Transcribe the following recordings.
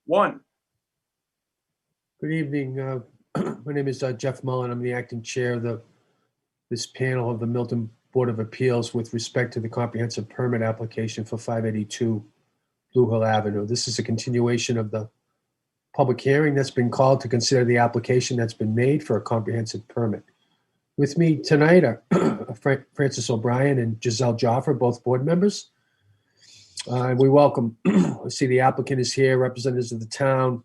One. Good evening. My name is Jeff Mullen. I'm the acting chair of this panel of the Milton Board of Appeals with respect to the comprehensive permit application for 582 Blue Hill Avenue. This is a continuation of the public hearing that's been called to consider the application that's been made for a comprehensive permit. With me tonight are Francis O'Brien and Giselle Joffer, both board members. And we welcome, I see the applicant is here, representatives of the town,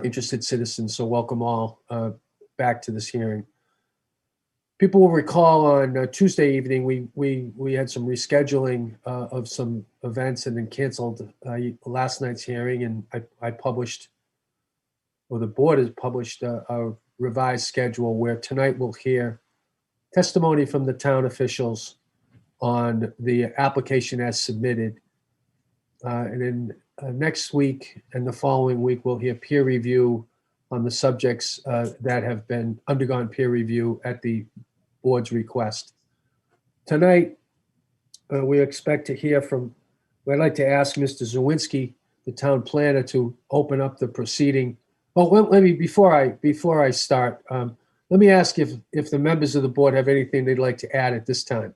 interested citizens, so welcome all back to this hearing. People will recall on Tuesday evening, we had some rescheduling of some events and then canceled last night's hearing, and I published, or the board has published a revised schedule where tonight we'll hear testimony from the town officials on the application as submitted. And then next week and the following week, we'll hear peer review on the subjects that have been undergone peer review at the board's request. Tonight, we expect to hear from, I'd like to ask Mr. Zawinski, the town planner, to open up the proceeding. Oh, let me, before I start, let me ask if the members of the board have anything they'd like to add at this time.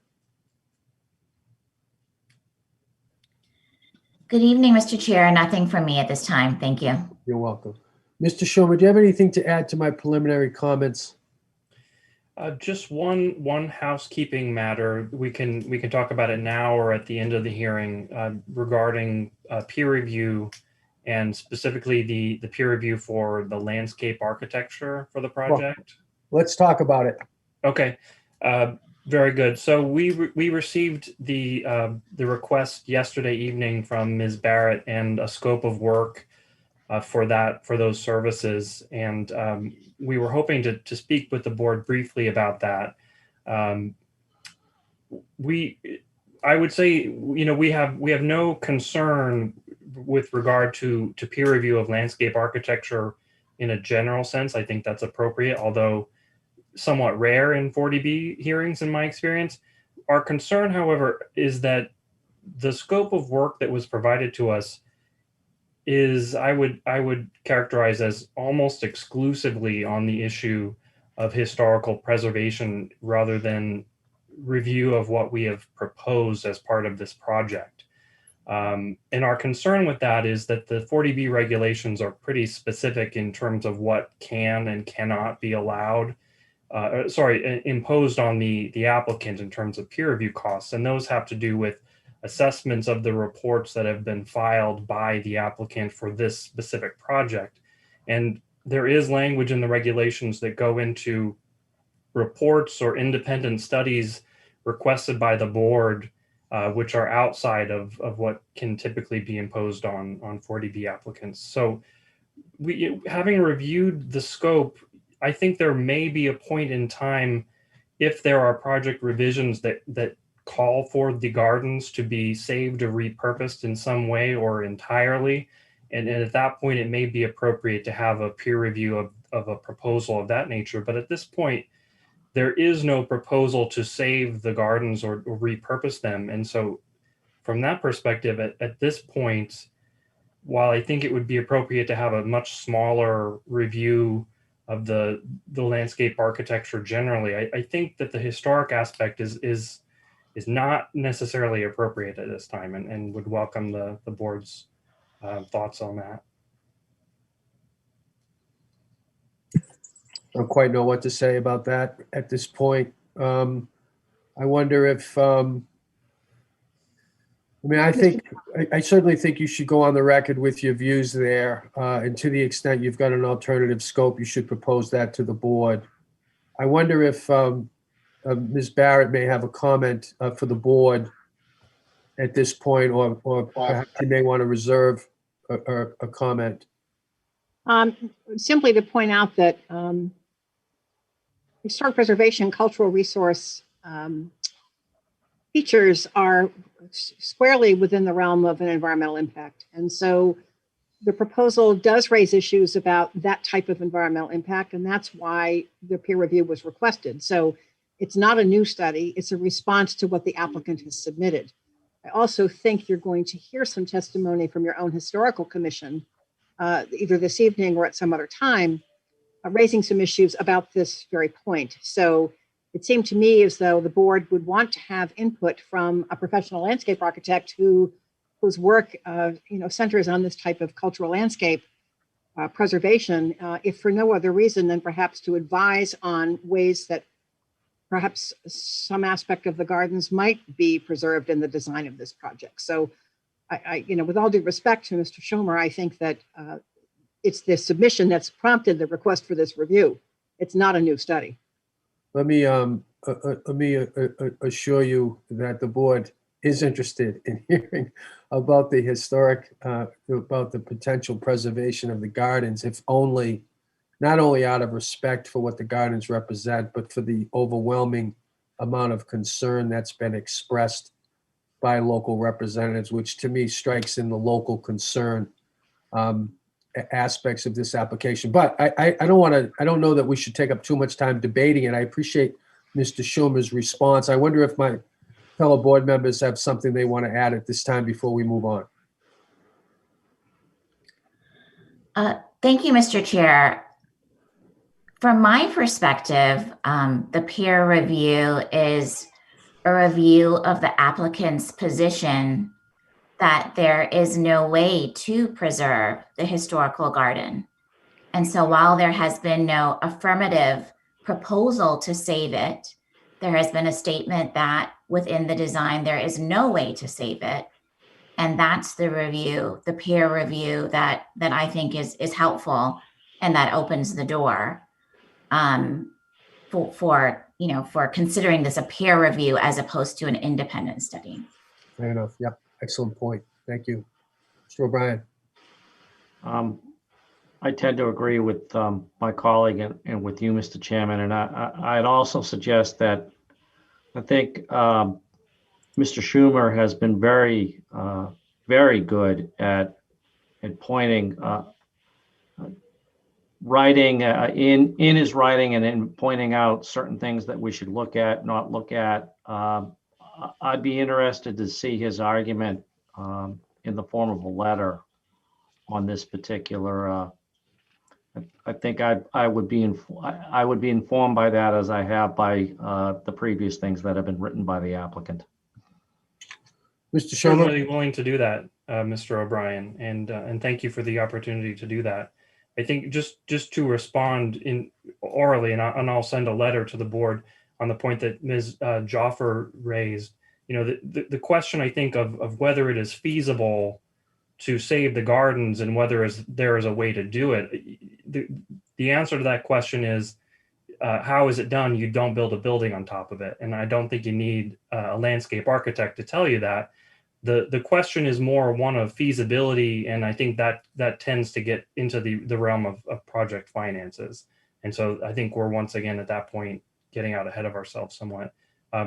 Good evening, Mr. Chair. Nothing from me at this time. Thank you. You're welcome. Mr. Schomer, do you have anything to add to my preliminary comments? Just one housekeeping matter. We can talk about it now or at the end of the hearing regarding peer review, and specifically the peer review for the landscape architecture for the project. Well, let's talk about it. Okay. Very good. So we received the request yesterday evening from Ms. Barrett and a scope of work for those services, and we were hoping to speak with the board briefly about that. I would say, we have no concern with regard to peer review of landscape architecture in a general sense. I think that's appropriate, although somewhat rare in 40B hearings in my experience. Our concern, however, is that the scope of work that was provided to us is, I would characterize as almost exclusively on the issue of historical preservation rather than review of what we have proposed as part of this project. And our concern with that is that the 40B regulations are pretty specific in terms of what can and cannot be allowed, imposed on the applicant in terms of peer review costs. And those have to do with assessments of the reports that have been filed by the applicant for this specific project. And there is language in the regulations that go into reports or independent studies requested by the board, which are outside of what can typically be imposed on 40B applicants. So having reviewed the scope, I think there may be a point in time, if there are project revisions that call for the gardens to be saved or repurposed in some way or entirely. And at that point, it may be appropriate to have a peer review of a proposal of that nature. But at this point, there is no proposal to save the gardens or repurpose them. And so from that perspective, at this point, while I think it would be appropriate to have a much smaller review of the landscape architecture generally, I think that the historic aspect is not necessarily appropriate at this time, and would welcome the board's thoughts on that. I don't quite know what to say about that at this point. I wonder if, I certainly think you should go on the record with your views there. And to the extent you've got an alternative scope, you should propose that to the board. I wonder if Ms. Barrett may have a comment for the board at this point, or perhaps you may want to reserve a comment. Simply to point out that historic preservation cultural resource features are squarely within the realm of an environmental impact. And so the proposal does raise issues about that type of environmental impact, and that's why the peer review was requested. So it's not a new study, it's a response to what the applicant has submitted. I also think you're going to hear some testimony from your own historical commission either this evening or at some other time, raising some issues about this very point. So it seemed to me as though the board would want to have input from a professional landscape architect whose work centers on this type of cultural landscape preservation, if for no other reason than perhaps to advise on ways that perhaps some aspect of the gardens might be preserved in the design of this project. So I with all due respect to Mr. Schomer, I think that it's the submission that's prompted the request for this review. It's not a new study. Let me assure you that the board is interested in hearing about the historic, about the potential preservation of the gardens, if only, not only out of respect for what the gardens represent, but for the overwhelming amount of concern that's been expressed by local representatives, which to me strikes in the local concern aspects of this application. But I don't know that we should take up too much time debating it. I appreciate Mr. Schumer's response. I wonder if my fellow board members have something they want to add at this time before we move on. Thank you, Mr. Chair. From my perspective, the peer review is a review of the applicant's position that there is no way to preserve the historical garden. And so while there has been no affirmative proposal to save it, there has been a statement that within the design, there is no way to save it. And that's the review, the peer review that I think is helpful and that opens the door for considering this a peer review as opposed to an independent study. Fair enough. Yep. Excellent point. Thank you. Mr. O'Brien. I tend to agree with my colleague and with you, Mr. Chairman. And I'd also suggest that I think Mr. Schumer has been very, very good at pointing, writing in his writing and in pointing out certain things that we should look at, not look at. I'd be interested to see his argument in the form of a letter on this particular. I think I would be informed by that as I have by the previous things that have been written by the applicant. Mr. Schumer. Certainly willing to do that, Mr. O'Brien, and thank you for the opportunity to do that. I think just to respond in orally, and I'll send a letter to the board on the point that Ms. Joffer raised. The question I think of whether it is feasible to save the gardens and whether there is a way to do it. The answer to that question is, how is it done? You don't build a building on top of it. And I don't think you need a landscape architect to tell you that. The question is more one of feasibility. And I think that tends to get into the realm of project finances. And so I think we're once again at that point getting out ahead of ourselves somewhat.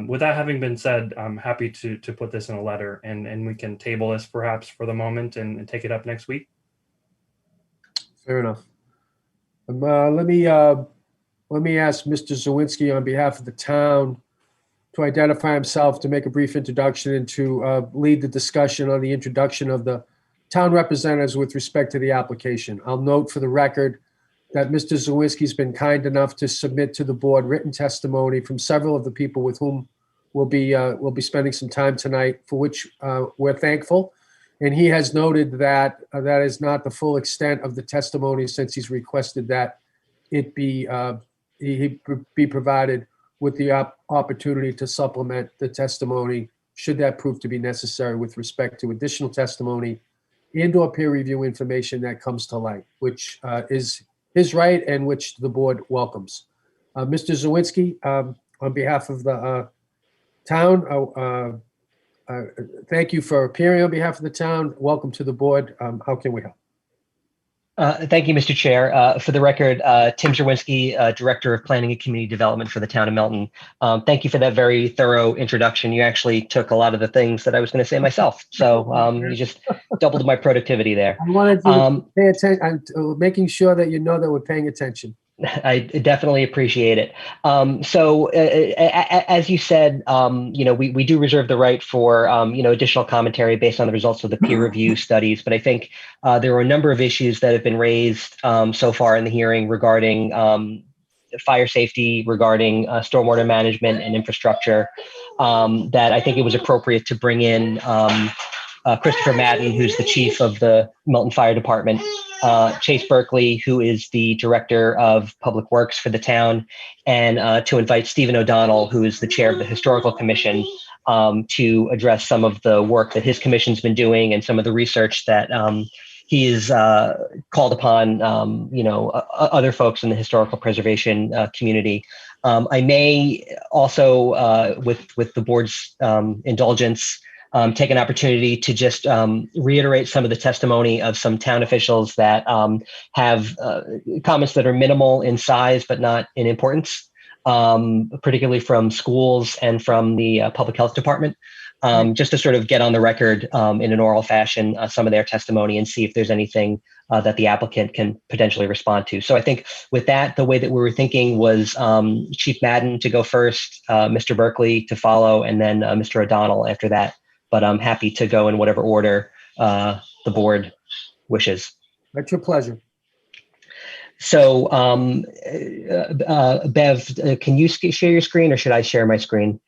With that having been said, I'm happy to put this in a letter and we can table this perhaps for the moment and take it up next week. Fair enough. Let me ask Mr. Zawinski on behalf of the town to identify himself, to make a brief introduction, and to lead the discussion on the introduction of the town representatives with respect to the application. I'll note for the record that Mr. Zawinski's been kind enough to submit to the board written testimony from several of the people with whom we'll be spending some time tonight, for which we're thankful. And he has noted that that is not the full extent of the testimony, since he's requested that it be he be provided with the opportunity to supplement the testimony, should that prove to be necessary, with respect to additional testimony and/or peer review information that comes to light, which is his right and which the board welcomes. Mr. Zawinski, on behalf of the town, thank you for appearing on behalf of the town. Welcome to the board. How can we help? Thank you, Mr. Chair. For the record, Tim Zawinski, Director of Planning and Community Development for the town of Milton. Thank you for that very thorough introduction. You actually took a lot of the things that I was going to say myself. So you just doubled my productivity there. I wanted you to pay attention. I'm making sure that you know that we're paying attention. I definitely appreciate it. As you said, we do reserve the right for, additional commentary based on the results of the peer review studies. But I think there were a number of issues that have been raised so far in the hearing regarding fire safety, regarding stormwater management and infrastructure, that I think it was appropriate to bring in Christopher Madden, who's the chief of the Milton Fire Department, Chase Berkeley, who is the director of public works for the town, and to invite Stephen O'Donnell, who is the chair of the historical commission, to address some of the work that his commission's been doing and some of the research that he is called upon, other folks in the historical preservation community. I may also, with the board's indulgence, take an opportunity to just reiterate some of the testimony of some town officials that have comments that are minimal in size but not in importance, particularly from schools and from the public health department, just to sort of get on the record in an oral fashion some of their testimony and see if there's anything that the applicant can potentially respond to. So I think with that, the way that we were thinking was Chief Madden to go first, Mr. Berkeley to follow, and then Mr. O'Donnell after that. But I'm happy to go in whatever order the board wishes. At your pleasure. So, Bev, can you share your screen, or should I share my screen?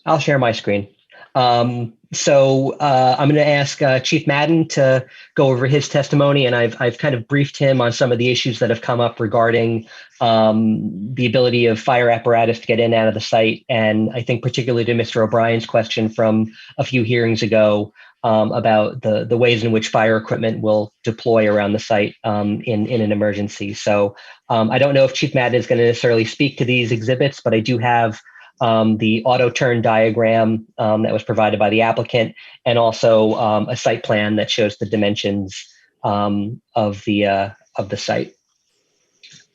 I'll share my screen. I'm going to ask Chief Madden to go over his testimony, and I've kind of briefed him on some of the issues that have come up regarding the ability of fire apparatus to get in and out of the site, and I think particularly to Mr. O'Brien's question from a few hearings ago about the ways in which fire equipment will deploy around the site in an emergency. So I don't know if Chief Madden is going to necessarily speak to these exhibits, but I do have the auto turn diagram that was provided by the applicant, and also a site plan that shows the dimensions of the site.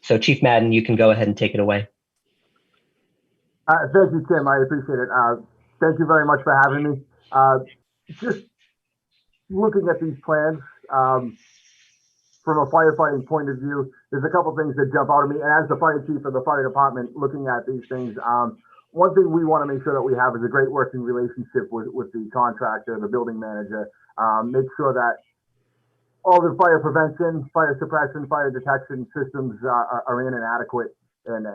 So Chief Madden, you can go ahead and take it away. Thank you, Tim. I appreciate it. Thank you very much for having me. Just looking at these plans from a firefighting point of view, there's a couple things that jump out at me. And as the fire chief of the fire department, looking at these things, one thing we want to make sure that we have is a great working relationship with the contractor, the building manager. Make sure that all the fire prevention, fire suppression, fire detection systems are in and adequate and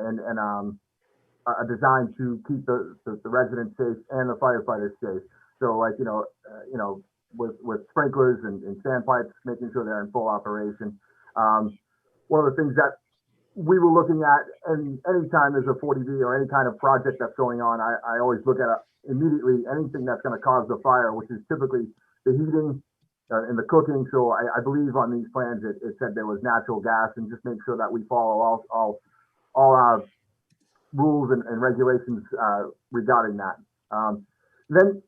are designed to keep the residents safe and the firefighters safe. So, like with sprinklers and sandpipes, making sure they're in full operation. One of the things that we were looking at, and anytime there's a 40B or any kind of project that's going on, I always look at immediately anything that's going to cause the fire, which is typically the heating and the cooking. So I believe on these plans it said there was natural gas, and just make sure that we follow all our rules and regulations regarding that. Then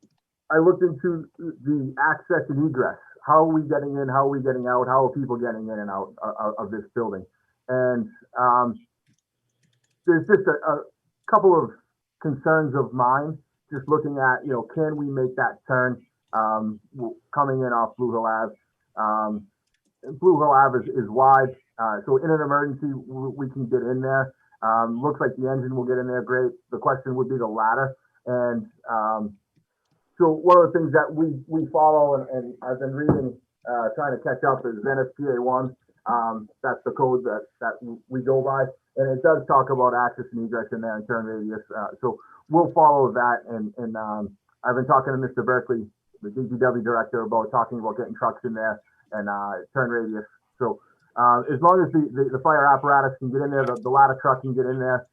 I looked into the access and egress. How are we getting in? How are we getting out? How are people getting in and out of this building? And there's just a couple of concerns of mine, just looking at, can we make that turn coming in off Blue Hill Ave? Blue Hill Ave is wide, so in an emergency, we can get in there. Looks like the engine will get in there great. The question would be the ladder. And so one of the things that we follow, and I've been reading, trying to catch up, is NFPA 1. That's the code that we go by, and it does talk about access and egress in there and turn radius. So we'll follow that, and I've been talking to Mr. Berkeley, the DPW director, about talking about getting trucks in there and turn radius. So as long as the fire apparatus can get in there, the ladder truck can get in there,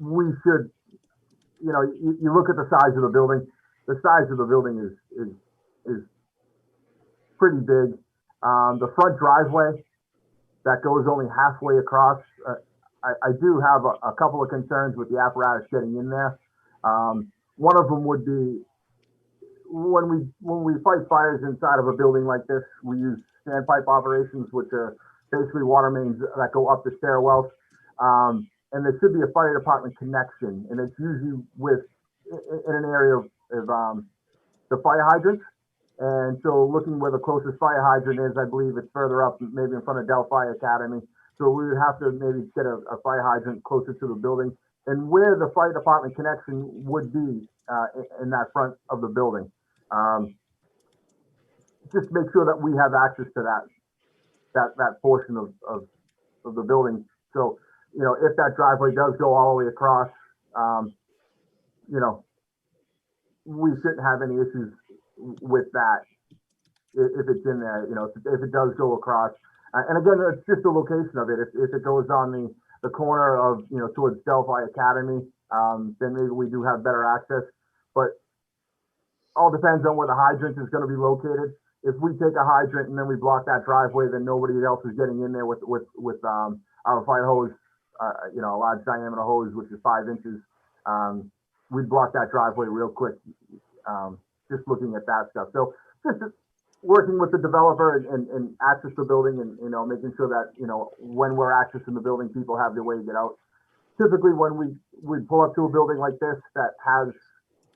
we should, you look at the size of the building. The size of the building is pretty big. The front driveway that goes only halfway across, I do have a couple of concerns with the apparatus getting in there. One of them would be when we fight fires inside of a building like this, we use standpipe operations, which are basically water mains that go up the stairwells. And there should be a fire department connection, and it's usually in an area of the fire hydrants. And so looking where the closest fire hydrant is, I believe it's further up, maybe in front of Delphi Academy. So we would have to maybe get a fire hydrant closer to the building, and where the fire department connection would be in that front of the building. Just make sure that we have access to that portion of the building. So, you know, if that driveway does go all the way across, you know, we shouldn't have any issues with that if it's in there, you know, if it does go across. And again, it's just the location of it. If it goes on the corner of, you know, towards Delphi Academy, then maybe we do have better access. But all depends on where the hydrant is going to be located. If we take a hydrant and then we block that driveway, then nobody else is getting in there with our fire hose, you know, a large diameter hose, which is 5 inches. We'd block that driveway real quick, just looking at that stuff. So just working with the developer and access the building, and, you know, making sure that, you know, when we're accessing the building, people have their way to get out. Typically, when we pull up to a building like this that has,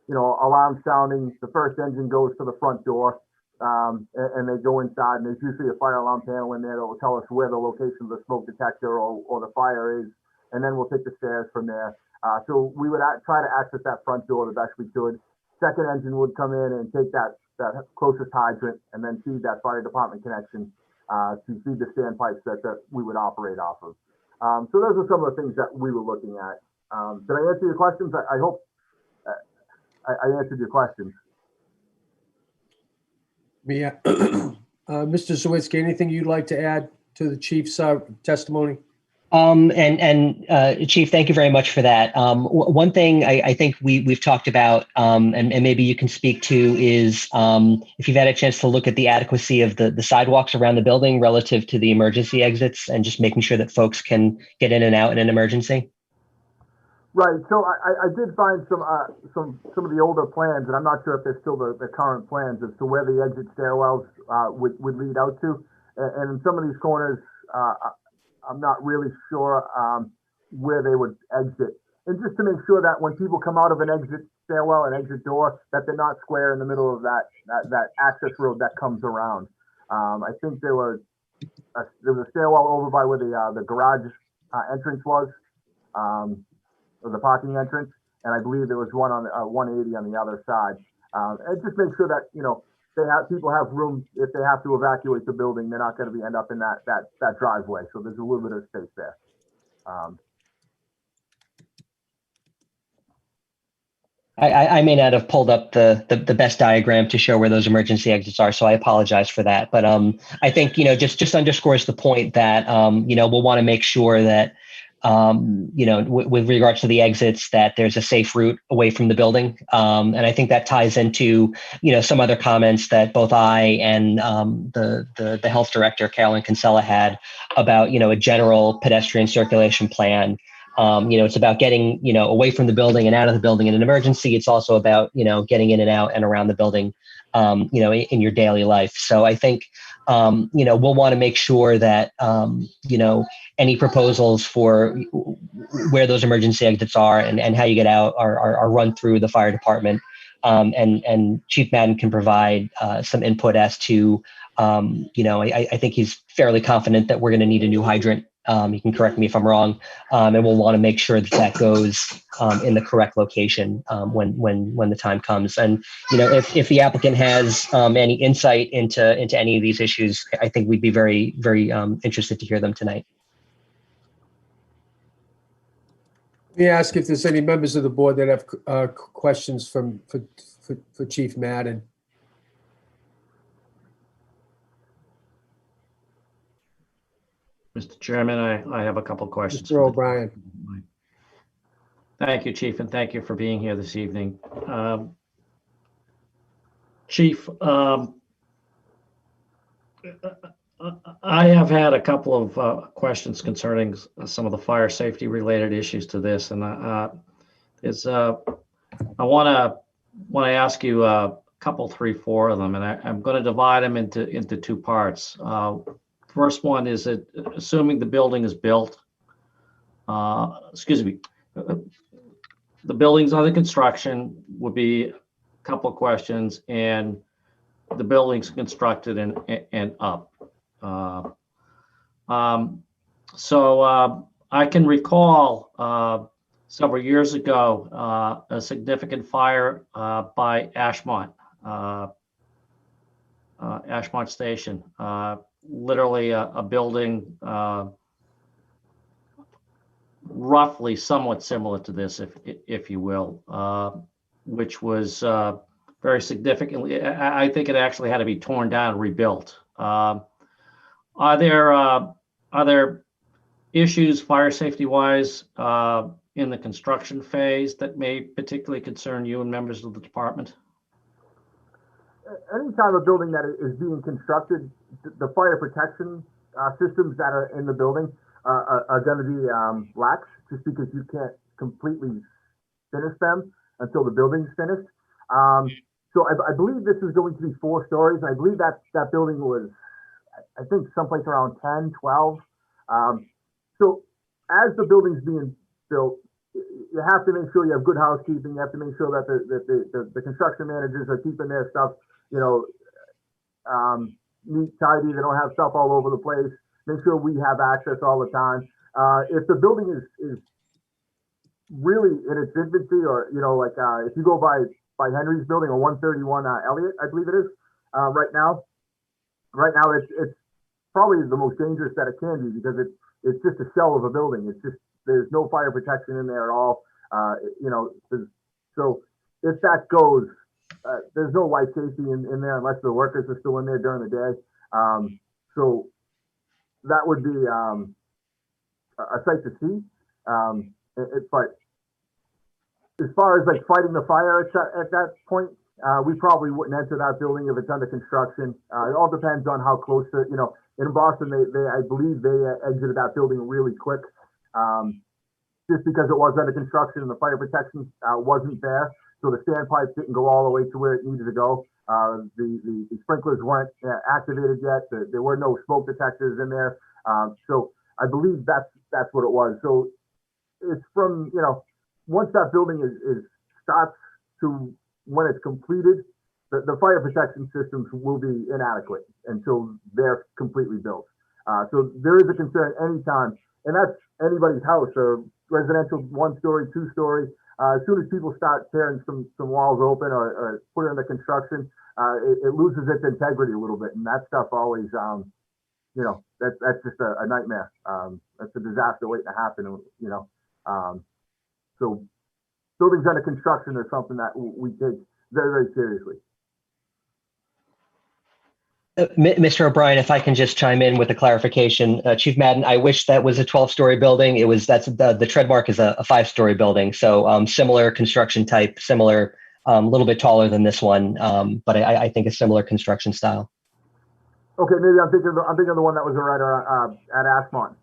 you know, alarm sounding, the first engine goes to the front door, and they go inside, and there's usually a fire alarm panel in there that will tell us where the location of the smoke detector or the fire is, and then we'll take the stairs from there. So we would try to access that front door the best we could. Second engine would come in and take that closest hydrant and then feed that fire department connection to feed the standpipes that we would operate off of. So those are some of the things that we were looking at. Did I answer your questions? I hope I answered your questions. Yeah. Mr. Zawinski, anything you'd like to add to the chief's testimony? Chief, thank you very much for that. One thing I think we've talked about, and maybe you can speak to, is if you've had a chance to look at the adequacy of the sidewalks around the building relative to the emergency exits, and just making sure that folks can get in and out in an emergency. Right. So I did find some of the older plans, and I'm not sure if they're still the current plans as to where the exit stairwells would lead out to. And in some of these corners, I'm not really sure where they would exit. And just to make sure that when people come out of an exit stairwell, an exit door, that they're not square in the middle of that access road that comes around. I think there was a stairwell over by where the garage entrance was, or the parking entrance, and I believe there was one on 180 on the other side. And just make sure that, you know, people have room if they have to evacuate the building. They're not going to end up in that driveway. So there's a little bit of space there. I may not have pulled up the best diagram to show where those emergency exits are, so I apologize for that. But I think, you know, just underscores the point that, you know, we'll want to make sure that, you know, with regards to the exits, that there's a safe route away from the building. And I think that ties into, you know, some other comments that both I and the health director, Carolyn Kinsella, had about, you know, a general pedestrian circulation plan. You know, it's about getting, you know, away from the building and out of the building in an emergency. It's also about, you know, getting in and out and around the building, you know, in your daily life. So I think, you know, we'll want to make sure that, you know, any proposals for where those emergency exits are and how you get out are run through the fire department. And Chief Madden can provide some input as to, you know, I think he's fairly confident that we're going to need a new hydrant. You can correct me if I'm wrong, and we'll want to make sure that goes in the correct location when the time comes. And, you know, if the applicant has any insight into any of these issues, I think we'd be very, very interested to hear them tonight. Let me ask if there's any members of the board that have questions for Chief Madden. Mr. Chairman, I have a couple of questions. Mr. O'Brien. Thank you, Chief, and thank you for being here this evening. Chief, I have had a couple of questions concerning some of the fire safety related issues to this, and I want to ask you a couple, 3, 4 of them, and I'm going to divide them into 2 parts. First one is that, assuming the building is built, the building's under construction, would be a couple of questions. And the building's constructed and up. I can recall several years ago a significant fire by Ashmont Station. Literally a building roughly somewhat similar to this, if you will, which was very significantly. I think it actually had to be torn down and rebuilt. Are there issues fire safety wise in the construction phase that may particularly concern you and members of the department? Anytime a building that is being constructed, the fire protection systems that are in the building are going to be lax, just because you can't completely finish them until the building's finished. So I believe this is going to be 4 stories. And I believe that building was, I think, someplace around 10, 12. So as the building's being built, you have to make sure you have good housekeeping. You have to make sure that the construction managers are keeping their stuff, neat, tidy. They don't have stuff all over the place. Make sure we have access all the time. If the building is really in its infancy, or if you go by Henry's building on 131 Elliott, I believe it is right now. Right now, it's probably the most dangerous that it can be, because it's just a shell of a building. It's just, there's no fire protection in there at all. So if that goes, there's no life safety in there unless the workers are still in there during the day. So that would be a sight to see. But as far as like fighting the fire at that point, we probably wouldn't enter that building if it's under construction. It all depends on how close to, in Boston, I believe they exited that building really quick, just because it was under construction and the fire protection wasn't there. So the standpipes didn't go all the way to where it needed to go. The sprinklers weren't activated yet. There were no smoke detectors in there. So I believe that's what it was. So it's from, once that building is starts to when it's completed, the fire protection systems will be inadequate until they're completely built. So there is a concern anytime, and that's anybody's house, or residential 1-story, 2-story. As soon as people start tearing some walls open or put it under construction, it loses its integrity a little bit, and that stuff always, that's just a nightmare. That's a disaster waiting to happen. So buildings under construction are something that we take very, very seriously. Mr. O'Brien, if I can just chime in with a clarification, Chief Madden, I wish that was a 12-story building. That's the Treadmark is a 5-story building, so similar construction type, similar, a little bit taller than this one, but I think a similar construction style. Okay, maybe I'm thinking of the one that was right at Ashmont,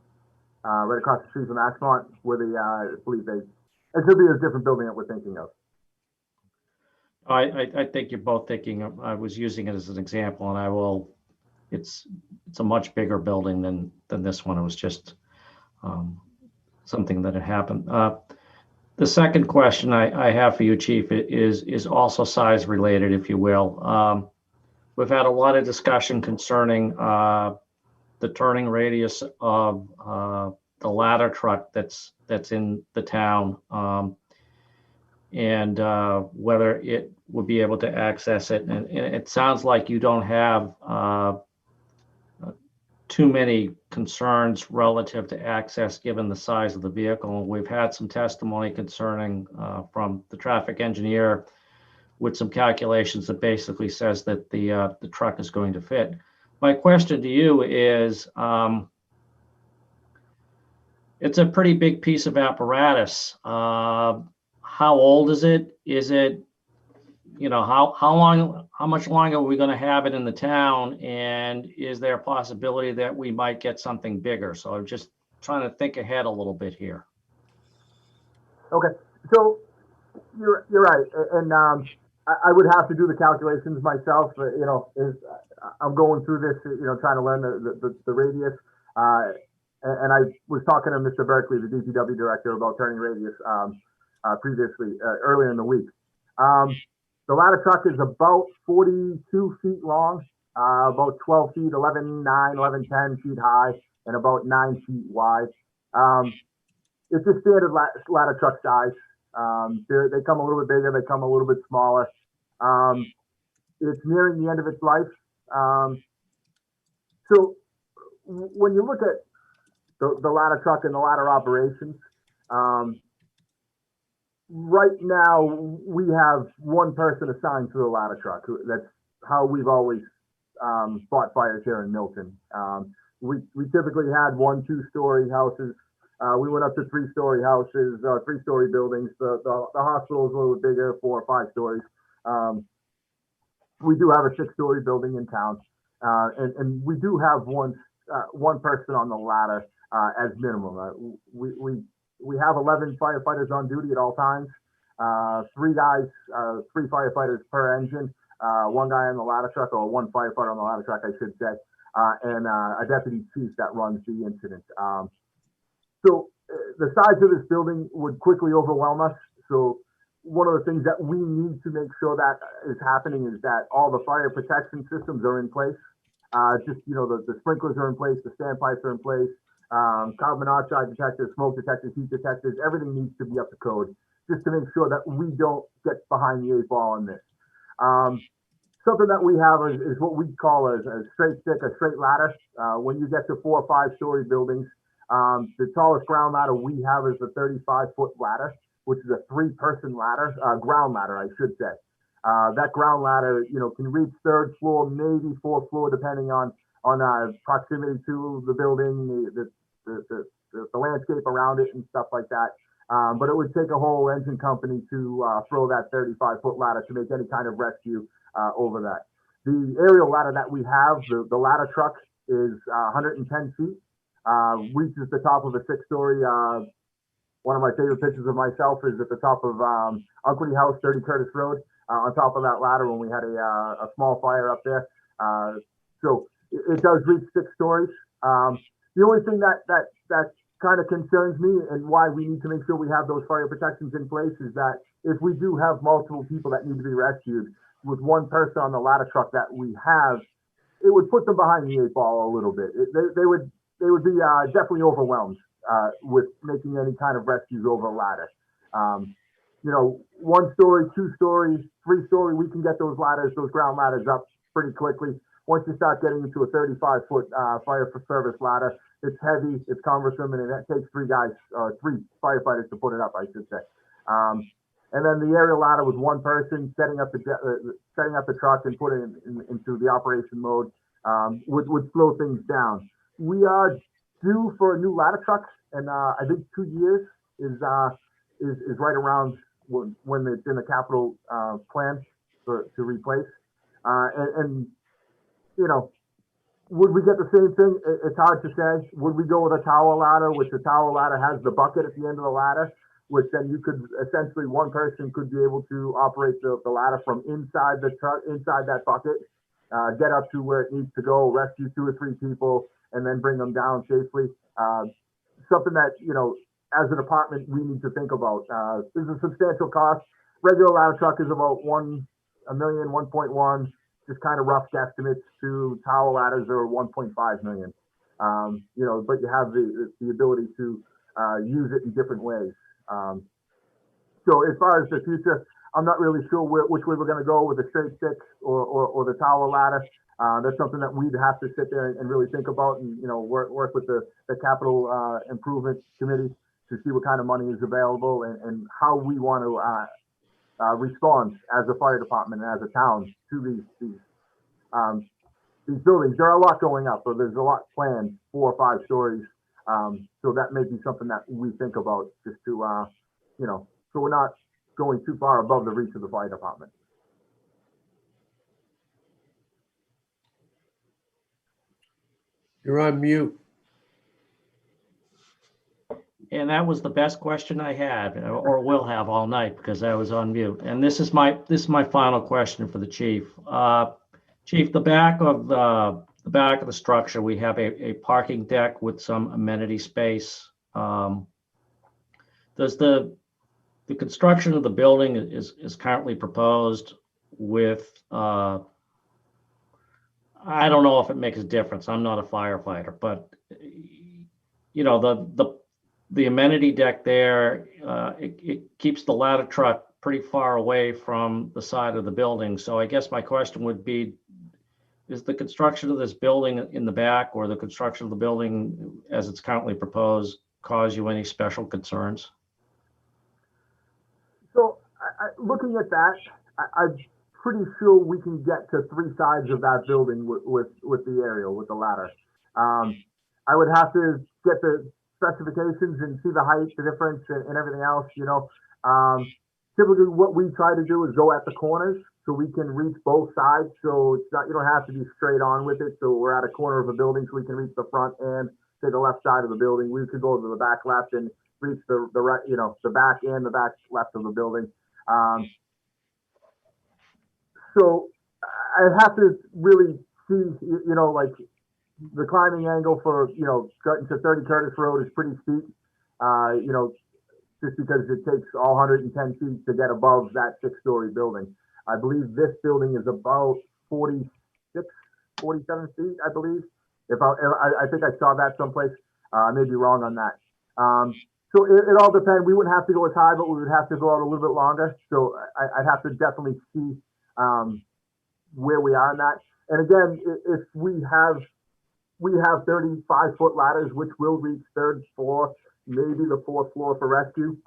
right across the street from Ashmont, where I believe it could be a different building that we're thinking of. I think you're both thinking of, I was using it as an example, and it's a much bigger building than this one. It was just something that had happened. The second question I have for you, Chief, is also size related, if you will. We've had a lot of discussion concerning the turning radius of the ladder truck that's in the town, and whether it would be able to access it. And it sounds like you don't have too many concerns relative to access given the size of the vehicle. We've had some testimony concerning from the traffic engineer with some calculations that basically says that the truck is going to fit. My question to you is, it's a pretty big piece of apparatus. How old is it? Is it, how much longer are we going to have it in the town? And is there a possibility that we might get something bigger? So I'm just trying to think ahead a little bit here. Okay, so you're right, and I would have to do the calculations myself. I'm going through this, trying to learn the radius. And I was talking to Mr. Berkeley, the DPW director, about turning radius previously, earlier in the week. The ladder truck is about 42 feet long, about 12 feet, 11.9, 11.10 feet high, and about 9 feet wide. It's a standard ladder truck size. They come a little bit bigger, they come a little bit smaller. It's nearing the end of its life. So when you look at the ladder truck and the ladder operations, right now we have one person assigned to the ladder truck. That's how we've always fought fires here in Milton. We typically had 1, 2-story houses. We went up to 3-story houses, 3-story buildings. The hospital is a little bit bigger, 4 or 5 stories. We do have a 6-story building in town, and we do have one person on the ladder as minimum. We have 11 firefighters on duty at all times. 3 firefighters per engine. 1 guy on the ladder truck, or 1 firefighter on the ladder truck, I should say, and a deputy chief that runs the incident. So the size of this building would quickly overwhelm us. So one of the things that we need to make sure that is happening is that all the fire protection systems are in place. The sprinklers are in place, the standpipes are in place, carbon monoxide detectors, smoke detectors, heat detectors, everything needs to be up to code just to make sure that we don't get behind the 8 ball on this. Something that we have is what we call a straight stick, a straight ladder. When you get to 4 or 5-story buildings, the tallest ground ladder we have is a 35-foot ladder, which is a 3-person ladder, ground ladder, I should say. That ground ladder, can reach 3rd floor, maybe 4th floor, depending on proximity to the building, the landscape around it, and stuff like that. But it would take a whole engine company to throw that 35-foot ladder to make any kind of rescue over that. The aerial ladder that we have, the ladder truck, is 110 feet. Reaches the top of a 6-story. One of my favorite pictures of myself is at the top of Unquity House, 30 Curtis Road, on top of that ladder when we had a small fire up there. So it does reach 6 stories. The only thing that kind of concerns me, and why we need to make sure we have those fire protections in place, is that if we do have multiple people that need to be rescued, with 1 person on the ladder truck that we have, it would put them behind the 8 ball a little bit. They would be definitely overwhelmed with making any kind of rescues over a ladder. 1-story, 2-story, 3-story, we can get those ground ladders up pretty quickly. Once you start getting into a 35-foot fire service ladder, it's heavy, it's cumbersome, and it takes 3 firefighters to put it up, I should say. And then the aerial ladder with 1 person setting up the truck and putting it into the operation mode would slow things down. We are due for a new ladder truck, and I think 2 years is right around when it's in the capital plan to replace. Would we get the same thing? It's hard to say. Would we go with a tower ladder, which the tower ladder has the bucket at the end of the ladder, which then you could essentially, 1 person could be able to operate the ladder from inside the truck, inside that bucket, get up to where it needs to go, rescue 2 or 3 people, and then bring them down safely. Something that, as a department, we need to think about. This is a substantial cost. Regular ladder truck is about $1 million, 1.1, just kind of rough guesstimates. To tower ladders are 1.5 million. But you have the ability to use it in different ways. So as far as the future, I'm not really sure which way we're going to go with the straight stick or the tower ladder. That's something that we'd have to sit there and really think about, and work with the capital improvement committee to see what kind of money is available and how we want to respond as a fire department and as a town to these buildings. There are a lot going up, so there's a lot planned, 4 or 5 stories. So that may be something that we think about, just to so we're not going too far above the reach of the fire department. You're on mute. And that was the best question I had, or will have all night, because I was on mute. And this is my final question for the chief. Chief, the back of the structure, we have a parking deck with some amenity space. Does the construction of the building is currently proposed? with, I don't know if it makes a difference. I'm not a firefighter, but you know, the amenity deck there, it keeps the ladder truck pretty far away from the side of the building. So I guess my question would be, is the construction of this building in the back or the construction of the building as it's currently proposed cause you any special concerns? So looking at that, I'm pretty sure we can get to three sides of that building with the aerial, with the ladder. I would have to get the specifications and see the height, the difference, and everything else. You know, typically what we try to do is go at the corners so we can reach both sides. So it's not, you don't have to be straight on with it. So we're at a corner of a building, so we can reach the front and say the left side of the building. We could go to the back left and reach the right, you know, the back and the back left of the building. So I have to really see, you know, like the climbing angle for, you know, to 30 Curtis Road is pretty steep, you know, just because it takes all 110 feet to get above that 6-story building. I believe this building is about 46, 47 feet, I believe. I think I saw that someplace. I may be wrong on that. So it all depends. We wouldn't have to go as high, but we would have to go out a little bit longer. So I'd have to definitely see where we are in that. And again, if we have 35-foot ladders, which will reach third floor, maybe the fourth floor for rescue.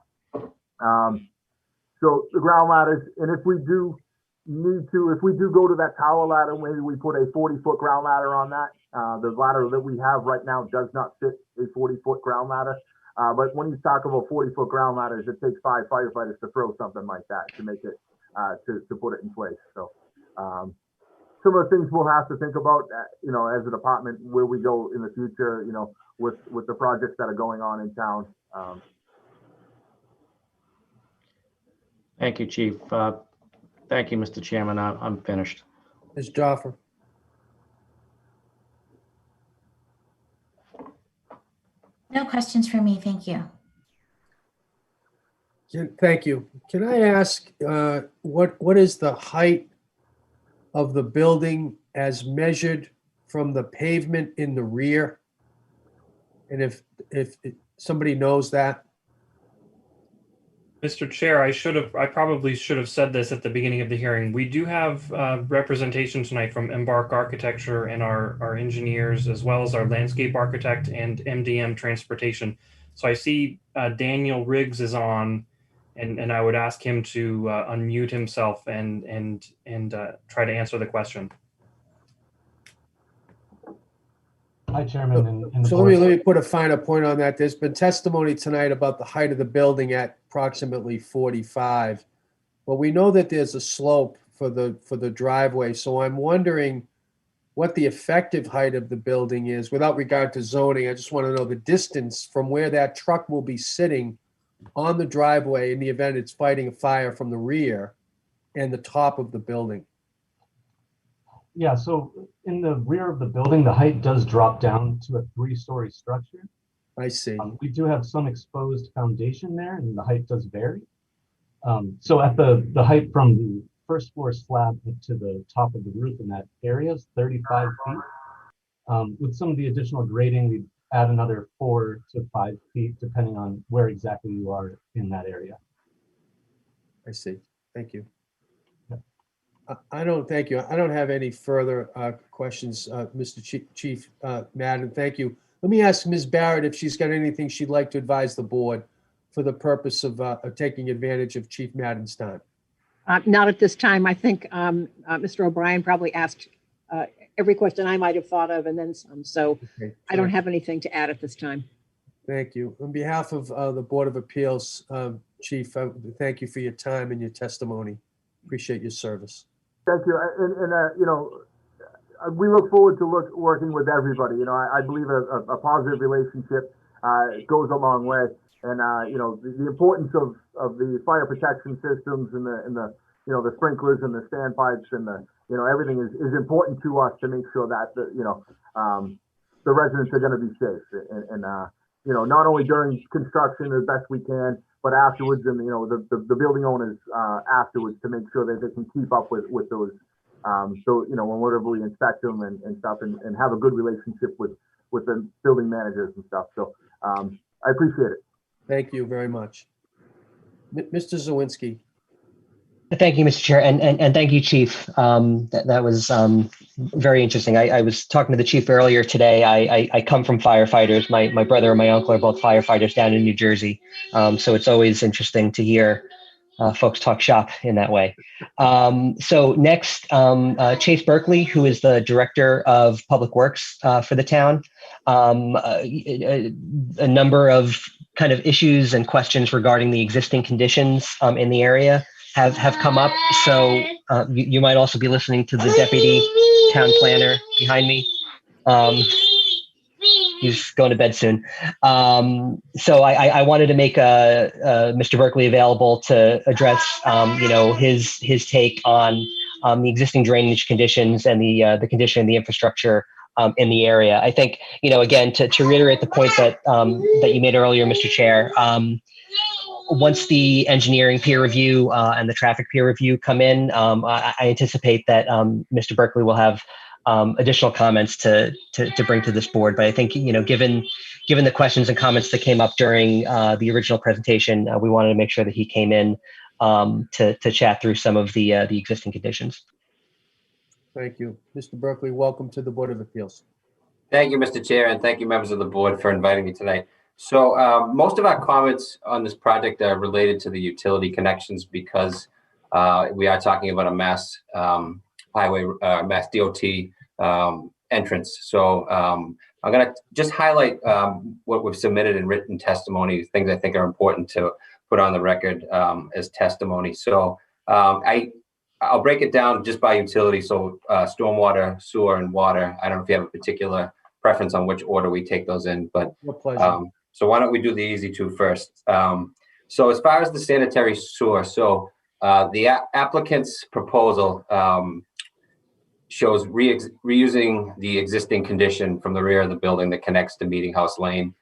So the ground ladders, and if we do go to that tower ladder, maybe we put a 40-foot ground ladder on that. The ladder that we have right now does not fit a 40-foot ground ladder. But when you talk about 40-foot ground ladders, it takes 5 firefighters to throw something like that to make it, to put it in place. So some of the things we'll have to think about, you know, as a department, where we go in the future, you know, with the projects that are going on in town. Thank you, Chief. Thank you, Mr. Chairman. I'm finished. Ms. Joffer. No questions for me. Thank you. Thank you. Can I ask, what is the height of the building as measured from the pavement in the rear? And if somebody knows that? Mr. Chair, I probably should have said this at the beginning of the hearing. We do have representation tonight from Embark Architecture and our engineers, as well as our landscape architect and MDM Transportation. So I see Daniel Riggs is on, and I would ask him to unmute himself and try to answer the question. Hi, Chairman. And So let me put a finer point on that. There's been testimony tonight about the height of the building at approximately 45. But we know that there's a slope for the driveway. So I'm wondering what the effective height of the building is without regard to zoning. I just want to know the distance from where that truck will be sitting on the driveway in the event it's fighting a fire from the rear and the top of the building. yeah, so in the rear of the building, the height does drop down to a 3-story structure. I see. We do have some exposed foundation there, and the height does vary. So at the height from the first floor slab to the top of the roof in that area is 35 feet. With some of the additional grading, we add another 4 to 5 feet, depending on where exactly you are in that area. I see. Thank you. Yeah. Thank you. I don't have any further questions, Mr. Chief Madden. Thank you. Let me ask Ms. Barrett if she's got anything she'd like to advise the board for the purpose of taking advantage of Chief Madden's time. Not at this time. I think Mr. O'Brien probably asked every question I might have thought of and then some. So Okay. I don't have anything to add at this time. Thank you. On behalf of the Board of Appeals, Chief, thank you for your time and your testimony. Appreciate your service. Thank you. And you know, we look forward to working with everybody. You know, I believe a positive relationship goes a long way. And you know, the importance of the fire protection systems and the you know, the sprinklers and the standpipes and the, you know, everything is important to us to make sure that you know, the residents are going to be safe and you know, not only during construction as best we can, but afterwards, and the building owners afterwards to make sure that they can keep up with those. So whenever we inspect them and stuff, and have a good relationship with the building managers and stuff. So I appreciate it. Thank you very much. Mr. Zawinski. Thank you, Mr. Chair, and thank you, Chief. That was very interesting. I was talking to the chief earlier today. I come from firefighters. My brother and my uncle are both firefighters down in New Jersey, so it's always interesting to hear folks talk shop in that way. So next, Chase Berkeley, who is the Director of Public Works for the town. A number of kind of issues and questions regarding the existing conditions in the area have come up. So you might also be listening to the Deputy Town Planner behind me. He's going to bed soon. So I wanted to make Mr. Berkeley available to address, his take on the existing drainage conditions and the condition of the infrastructure in the area. I think, again, to reiterate the point that you made earlier, Mr. Chair, once the engineering peer review and the traffic peer review come in, I anticipate that Mr. Berkeley will have additional comments to bring to this board. But I think, given the questions and comments that came up during the original presentation, we wanted to make sure that he came in to chat through some of the existing conditions. Thank you. Mr. Berkeley, welcome to the Board of Appeals. Thank you, Mr. Chair, and thank you, members of the board, for inviting me tonight. So most of our comments on this project are related to the utility connections because we are talking about a mass highway, mass DOT entrance. So I'm going to just highlight what we've submitted in written testimony, things I think are important to put on the record as testimony. So I'll break it down just by utility. So stormwater, sewer, and water. I don't know if you have a particular preference on which order we take those in, but so why don't we do the easy two first? So as far as the sanitary sewer, so the applicant's proposal shows reusing the existing condition from the rear of the building that connects to Meeting House Lane.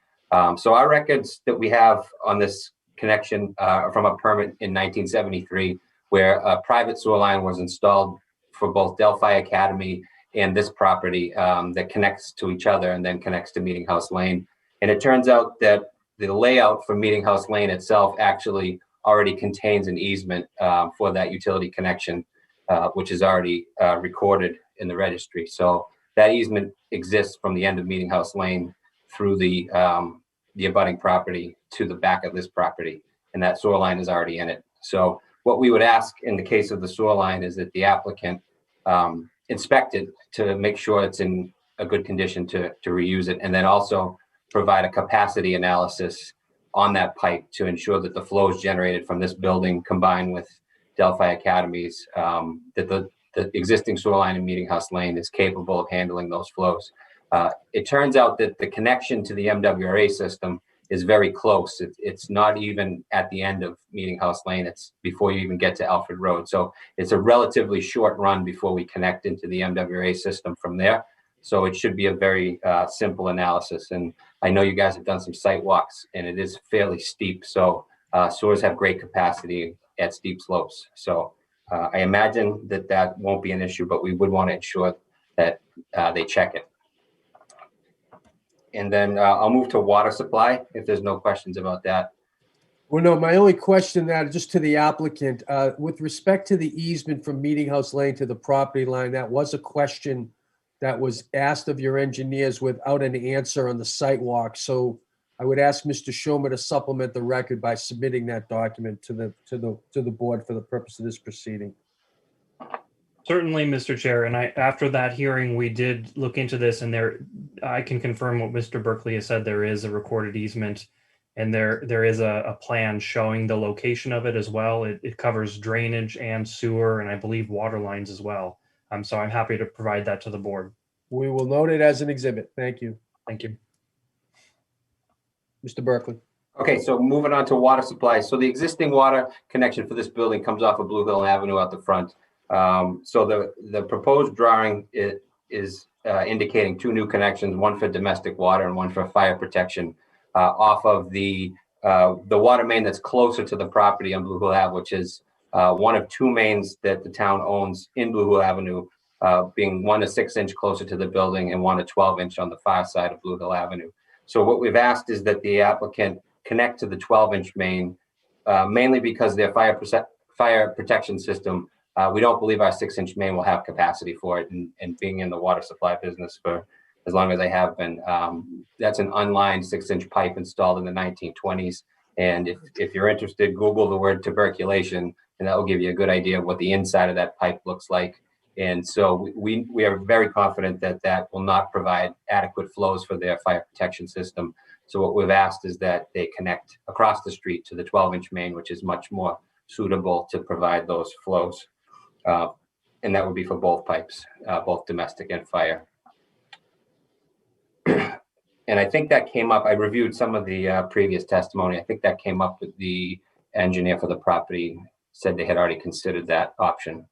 So our records that we have on this connection are from a permit in 1973, where a private sewer line was installed for both Delphi Academy and this property that connects to each other and then connects to Meeting House Lane. And it turns out that the layout for Meeting House Lane itself actually already contains an easement for that utility connection, which is already recorded in the registry. So that easement exists from the end of Meeting House Lane through the abutting property to the back of this property, and that sewer line is already in it. So what we would ask in the case of the sewer line is that the applicant inspect it to make sure it's in a good condition to reuse it, and then also provide a capacity analysis on that pipe to ensure that the flows generated from this building combined with Delphi Academy's, that the existing sewer line in Meeting House Lane is capable of handling those flows. It turns out that the connection to the MWRA system is very close. It's not even at the end of Meeting House Lane. It's before you even get to Alfred Road. So it's a relatively short run before we connect into the MWRA system from there. So it should be a very simple analysis. And I know you guys have done some site walks and it is fairly steep. So sewers have great capacity at steep slopes. So I imagine that won't be an issue, but we would want to ensure that they check it. And then I'll move to water supply if there's no questions about that. Well, no, my only question that just to the applicant, with respect to the easement from Meeting House Lane to the property line, that was a question that was asked of your engineers without an answer on the site walk. So I would ask Mr. Schomer to supplement the record by submitting that document to the board for the purpose of this proceeding. Certainly, Mr. Chair. And after that hearing, we did look into this, and I can confirm what Mr. Berkeley has said. There is a recorded easement, and there is a plan showing the location of it as well. It covers drainage and sewer, and I believe water lines as well. So I'm happy to provide that to the board. We will note it as an exhibit. Thank you. Thank you. Mr. Berkeley. Okay, so moving on to water supply. So the existing water connection for this building comes off of Blue Hill Avenue out the front. So the proposed drawing is indicating two new connections, one for domestic water and one for fire protection, off of the the water main that's closer to the property on Blue Hill Ave, which is one of two mains that the town owns in Blue Hill Avenue, being one a 6-inch closer to the building and one a 12-inch on the far side of Blue Hill Avenue. So what we've asked is that the applicant connect to the 12-inch main, mainly because their fire protection system, we don't believe our 6-inch main will have capacity for it. And being in the water supply business for as long as I have been, that's an unlined 6-inch pipe installed in the 1920s. And if you're interested, Google the word tuberculation, and that will give you a good idea of what the inside of that pipe looks like. And so we are very confident that that will not provide adequate flows for their fire protection system. So what we've asked is that they connect across the street to the 12-inch main, which is much more suitable to provide those flows. And that would be for both pipes, both domestic and fire. And I think that came up, I reviewed some of the previous testimony. I think that came up with the engineer for the property, said they had already considered that option.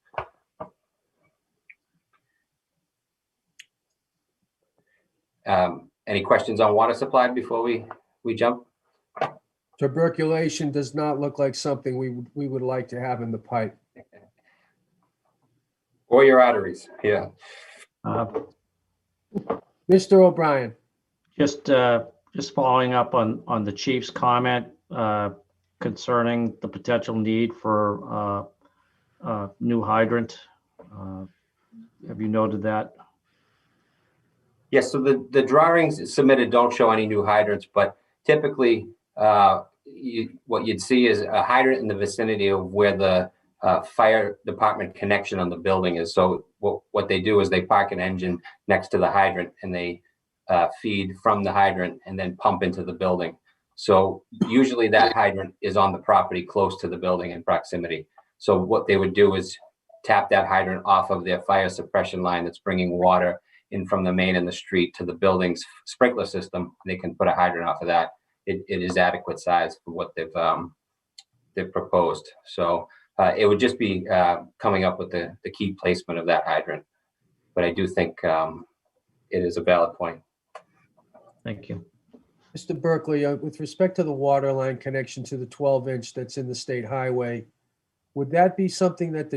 Any questions on water supply before we jump? Tuberculation does not look like something we would like to have in the pipe. Or your arteries, yeah. Mr. O'Brien. Just following up on the chief's comment concerning the potential need for new hydrant. Have you noted that? Yes, so the drawings submitted don't show any new hydrants, but typically what you'd see is a hydrant in the vicinity of where the fire department connection on the building is. So what they do is they park an engine next to the hydrant and they feed from the hydrant and then pump into the building. So usually that hydrant is on the property close to the building in proximity. So what they would do is tap that hydrant off of their fire suppression line that's bringing water in from the main in the street to the building's sprinkler system. They can put a hydrant off of that. It is adequate size for what they've proposed. So it would just be coming up with the key placement of that hydrant. But I do think it is a valid point. Thank you. Mr. Berkeley, with respect to the water line connection to the 12-inch that's in the state highway, would that be something that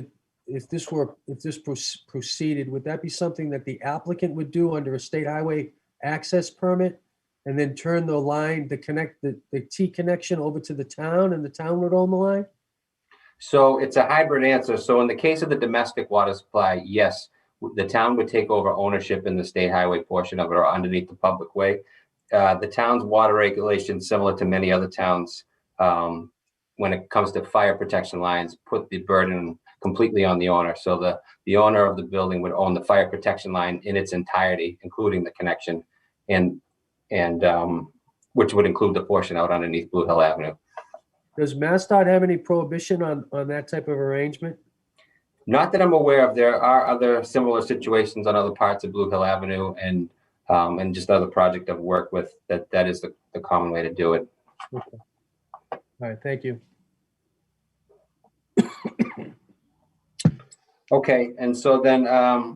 if this proceeded, would that be something that the applicant would do under a state highway access permit and then turn the line to connect the T connection over to the town and the town would own the line? So it's a hybrid answer. So in the case of the domestic water supply, yes, the town would take over ownership in the state highway portion of it or underneath the public way. The town's water regulations, similar to many other towns, when it comes to fire protection lines, put the burden completely on the owner. So the owner of the building would own the fire protection line in its entirety, including the connection, and which would include the portion out underneath Blue Hill Avenue. Does MassDOT have any prohibition on that type of arrangement? Not that I'm aware of. There are other similar situations on other parts of Blue Hill Avenue and just other project I've worked with that is the common way to do it. Okay. All right, thank you. Okay, and so then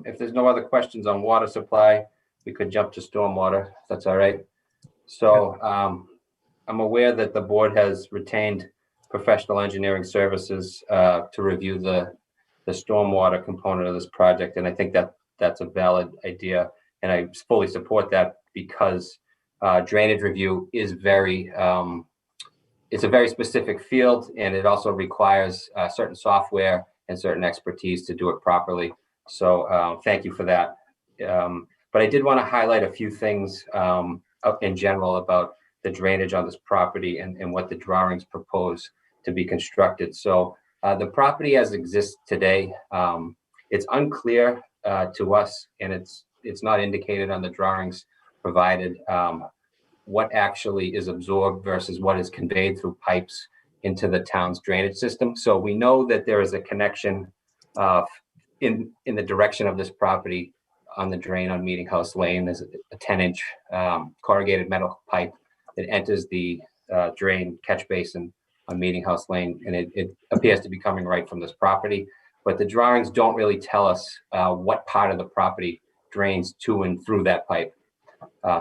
if there's no other questions on water supply, we could jump to stormwater, if that's all right. So I'm aware that the board has retained professional engineering services to review the stormwater component of this project, and I think that's a valid idea, and I fully support that because drainage review is it's a very specific field, and it also requires certain software and certain expertise to do it properly. So thank you for that. But I did want to highlight a few things in general about the drainage on this property and what the drawings propose to be constructed. So the property as exists today, it's unclear to us, and it's not indicated on the drawings provided what actually is absorbed versus what is conveyed through pipes into the town's drainage system. So we know that there is a connection in the direction of this property on the drain on Meeting House Lane. There's a 10-inch corrugated metal pipe that enters the drain catch basin on Meeting House Lane, and it appears to be coming right from this property. But the drawings don't really tell us what part of the property drains to and through that pipe.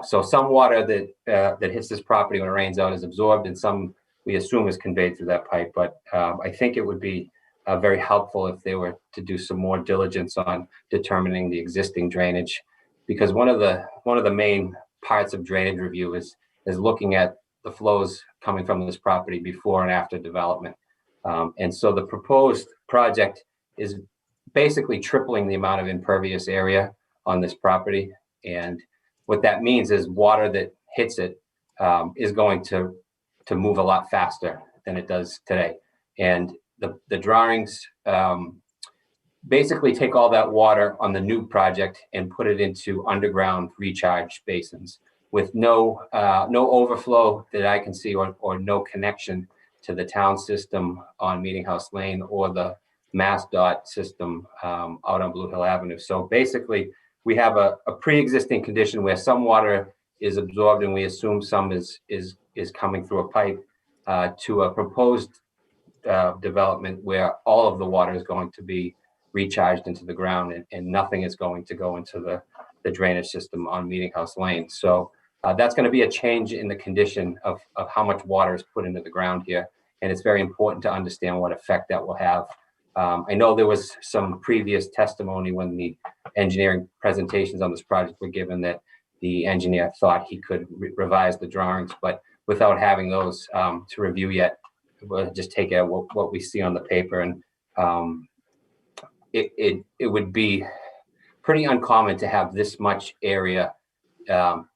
So some water that hits this property when it rains out is absorbed, and some we assume is conveyed through that pipe. But I think it would be very helpful if they were to do some more diligence on determining the existing drainage, because one of the main parts of drainage review is looking at the flows coming from this property before and after development. And so the proposed project is basically tripling the amount of impervious area on this property. And what that means is water that hits it is going to move a lot faster than it does today. And the drawings basically take all that water on the new project and put it into underground recharge basins with no overflow that I can see, or no connection to the town system on Meeting House Lane or the MassDOT system out on Blue Hill Avenue. So basically, we have a pre-existing condition where some water is absorbed, and we assume some is coming through a pipe to a proposed development where all of the water is going to be recharged into the ground, and nothing is going to go into the drainage system on Meeting House Lane. So that's going to be a change in the condition of how much water is put into the ground here. And it's very important to understand what effect that will have. I know there was some previous testimony when the engineering presentations on this project were given that the engineer thought he could revise the drawings, but without having those to review yet, we'll just take out what we see on the paper. And it would be pretty uncommon to have this much area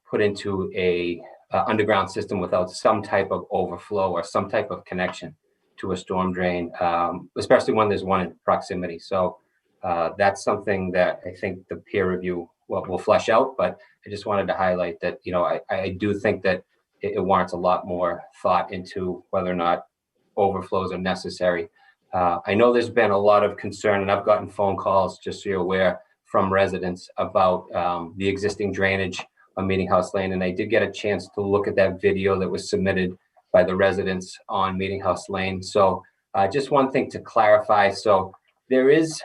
put into a underground system without some type of overflow or some type of connection to a storm drain, especially when there's one in proximity. So that's something that I think the peer review will flesh out, but I just wanted to highlight that, I do think that it warrants a lot more thought into whether or not overflows are necessary. I know there's been a lot of concern, and I've gotten phone calls, just so you're aware, from residents about the existing drainage on Meeting House Lane. And I did get a chance to look at that video that was submitted by the residents on Meeting House Lane. So just one thing to clarify. So there is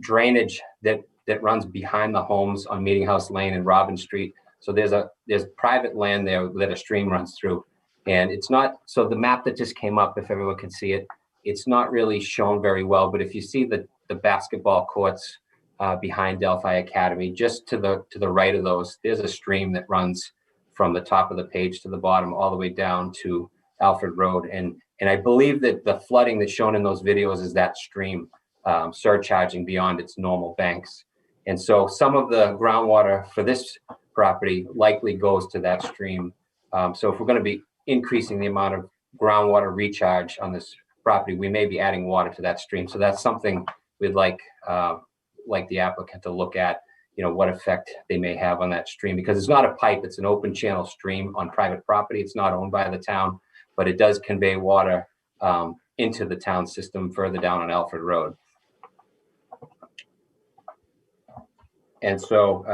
drainage that runs behind the homes on Meeting House Lane and Robin Street. So there's private land there that a stream runs through. And it's not, so the map that just came up, if everyone can see it, it's not really shown very well. But if you see the basketball courts behind Delphi Academy, just to the right of those, there's a stream that runs from the top of the page to the bottom, all the way down to Alfred Road. And I believe that the flooding that's shown in those videos is that stream surcharging beyond its normal banks. And so some of the groundwater for this property likely goes to that stream. So if we're going to be increasing the amount of groundwater recharge on this property, we may be adding water to that stream. So that's something we'd like the applicant to look at, what effect they may have on that stream, because it's not a pipe, it's an open channel stream on private property. It's not owned by the town, but it does convey water into the town system further down on Alfred Road. And so,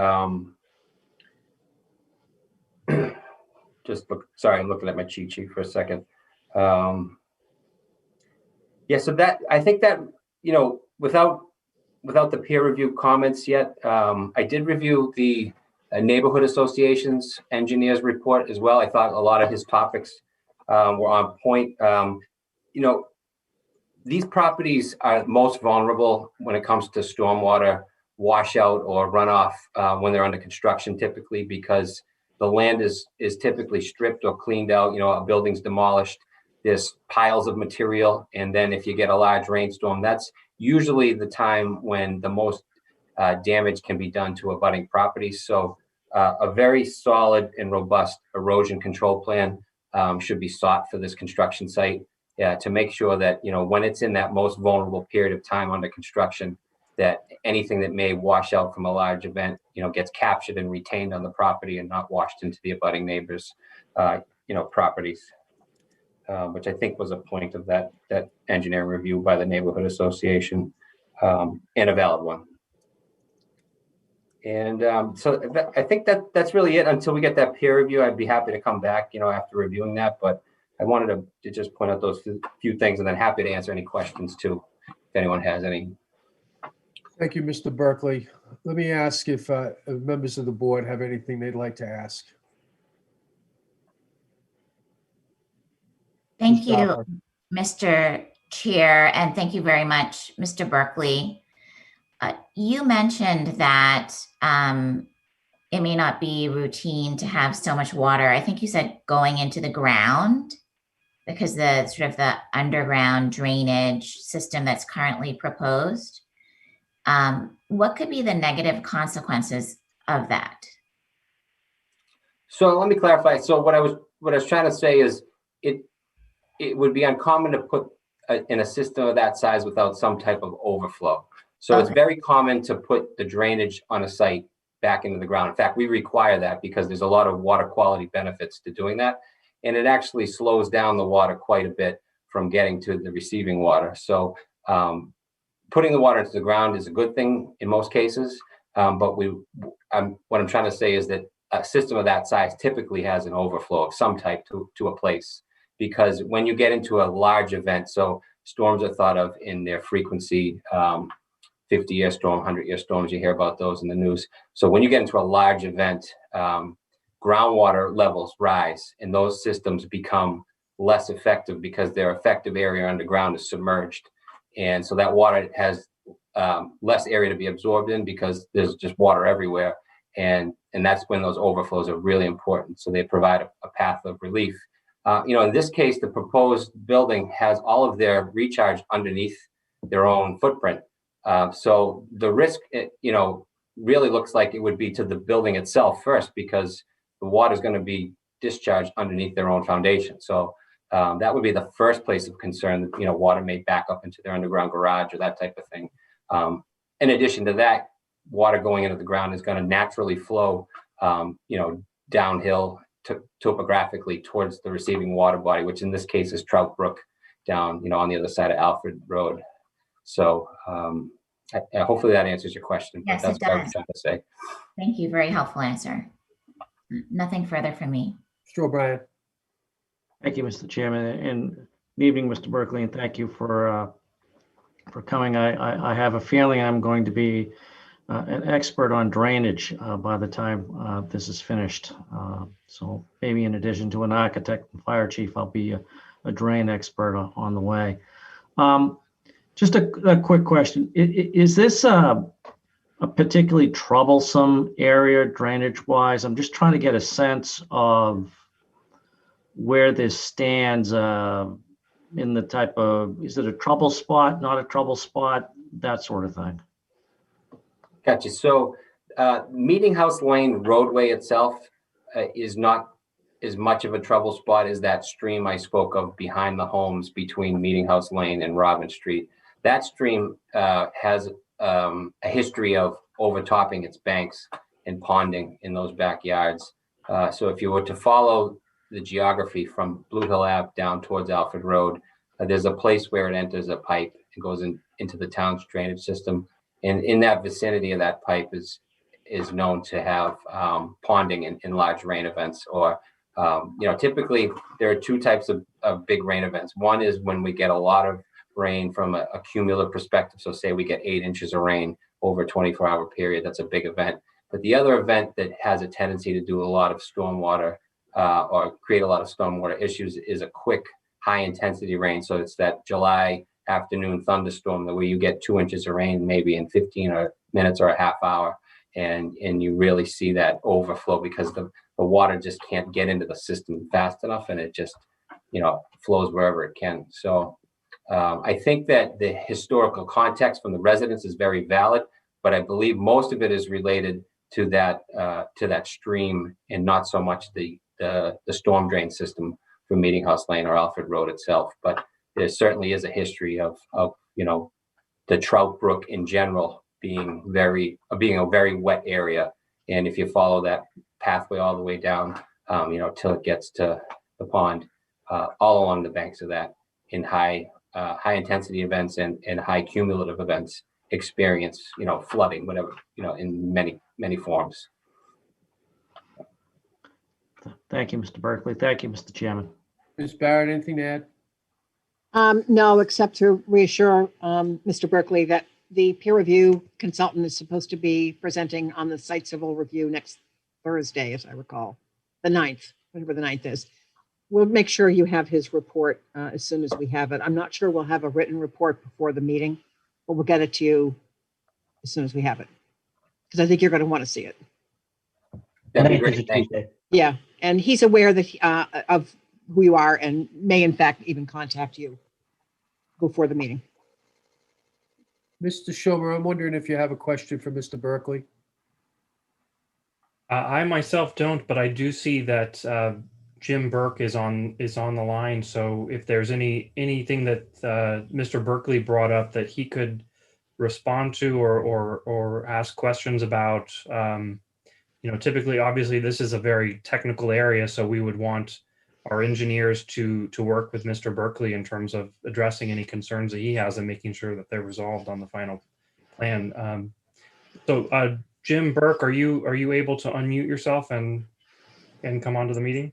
sorry, I'm looking at my cheat sheet for a second. Yeah, so that, I think that, without the peer review comments yet, I did review the neighborhood association's engineer's report as well. I thought a lot of his topics were on point. These properties are most vulnerable when it comes to stormwater washout or runoff when they're under construction, typically because the land is typically stripped or cleaned out. A building's demolished, there's piles of material, and then if you get a large rainstorm, that's usually the time when the most damage can be done to abutting properties. So a very solid and robust erosion control plan should be sought for this construction site to make sure that, when it's in that most vulnerable period of time under construction, that anything that may wash out from a large event, gets captured and retained on the property and not washed into the abutting neighbors, properties, which I think was a point of that engineering review by the neighborhood association, and a valid one. And so I think that's really it until we get that peer review. I'd be happy to come back, after reviewing that, but I wanted to just point out those few things, and then happy to answer any questions too, if anyone has any. Thank you, Mr. Berkeley. Let me ask if members of the board have anything they'd like to ask. Thank Ms. you, Dopper. Mr. Chair, and thank you very much, Mr. Berkeley. You mentioned that it may not be routine to have so much water. I think you said going into the ground because the sort of the underground drainage system that's currently proposed. What could be the negative consequences of that? So let me clarify. So what I was trying to say is it would be uncommon to put in a system of that size without some type of overflow. So It's very common to put the drainage on a site back into the ground. In fact, we require that because there's a lot of water quality benefits to doing that. And it actually slows down the water quite a bit from getting to the receiving water. So putting the water into the ground is a good thing in most cases. But what I'm trying to say is that a system of that size typically has an overflow of some type to a place, because when you get into a large event, so storms are thought of in their frequency, 50-year storm, 100-year storms, you hear about those in the news. So when you get into a large event, groundwater levels rise and those systems become less effective because their effective area underground is submerged. And so that water has less area to be absorbed in because there's just water everywhere. And that's when those overflows are really important. So they provide a path of relief. In this case, the proposed building has all of their recharge underneath their own footprint. So the risk, really looks like it would be to the building itself first, because the water is going to be discharged underneath their own foundation. So that would be the first place of concern. That, water may back up into their underground garage or that type of thing. In addition to that, water going into the ground is going to naturally flow, downhill topographically towards the receiving water body, which in this case is Trout Brook down, on the other side of Alfred Road. So hopefully that answers your question. Yes, that's it what I was does. trying to say. Thank you. Very helpful answer. Nothing further from me. Mr. O'Brien. Thank you, Mr. Chairman, and good evening, Mr. Berkeley, and thank you for coming. I have a feeling I'm going to be an expert on drainage by the time this is finished. So maybe in addition to an architect and fire chief, I'll be a drain expert on the way. Just a quick question. Is this a particularly troublesome area drainage-wise? I'm just trying to get a sense of where this stands in the type of, is it a trouble spot, not a trouble spot, that sort of thing. Gotcha. So Meeting House Lane roadway itself is not as much of a trouble spot as that stream I spoke of behind the homes between Meeting House Lane and Robin Street. That stream has a history of overtopping its banks and ponding in those backyards. So if you were to follow the geography from Blue Hill Ave down towards Alfred Road, there's a place where it enters a pipe and goes into the town's drainage system. And in that vicinity of that pipe is known to have ponding in large rain events. Or, typically there are two types of big rain events. One is when we get a lot of rain from a cumulative perspective. So say we get 8 inches of rain over a 24-hour period, that's a big event. But the other event that has a tendency to do a lot of stormwater or create a lot of stormwater issues is a quick high intensity rain. So it's that July afternoon thunderstorm where you get 2 inches of rain maybe in 15 minutes or a half hour, and you really see that overflow because the water just can't get into the system fast enough, and it just flows wherever it can. So I think that the historical context from the residents is very valid, but I believe most of it is related to that stream and not so much the storm drain system from Meeting House Lane or Alfred Road itself. But there certainly is a history of the Trout Brook in general being a very wet area. And if you follow that pathway all the way down, till it gets to the pond, all along the banks of that, in high intensity events and high cumulative events, experience flooding, whatever, in many forms. Thank you, Mr. Berkeley. Thank you, Mr. Chairman. Ms. Barrett, anything to add? No, except to reassure Mr. Berkeley that the peer review consultant is supposed to be presenting on the site civil review next Thursday, as I recall, the 9th, whatever the 9th is. we'll make sure you have his report as soon as we have it. I'm not sure we'll have a written report before the meeting, but we'll get it to you as soon as we have it. Because I think you're going to want to see it. That'd be Ninth is a great. Thank you. Tuesday. Yeah, and he's aware that of who you are and may in fact even contact you before the meeting. Mr. Schomer, I'm wondering if you have a question for Mr. Berkeley? I myself don't, but I do see that Jim Burke is on the line. So if there's anything that Mr. Berkeley brought up that he could respond to or ask questions about, typically, obviously, this is a very technical area, so we would want our engineers to work with Mr. Berkeley in terms of addressing any concerns that he has and making sure that they're resolved on the final plan. So Jim Burke, are you able to unmute yourself and come onto the meeting?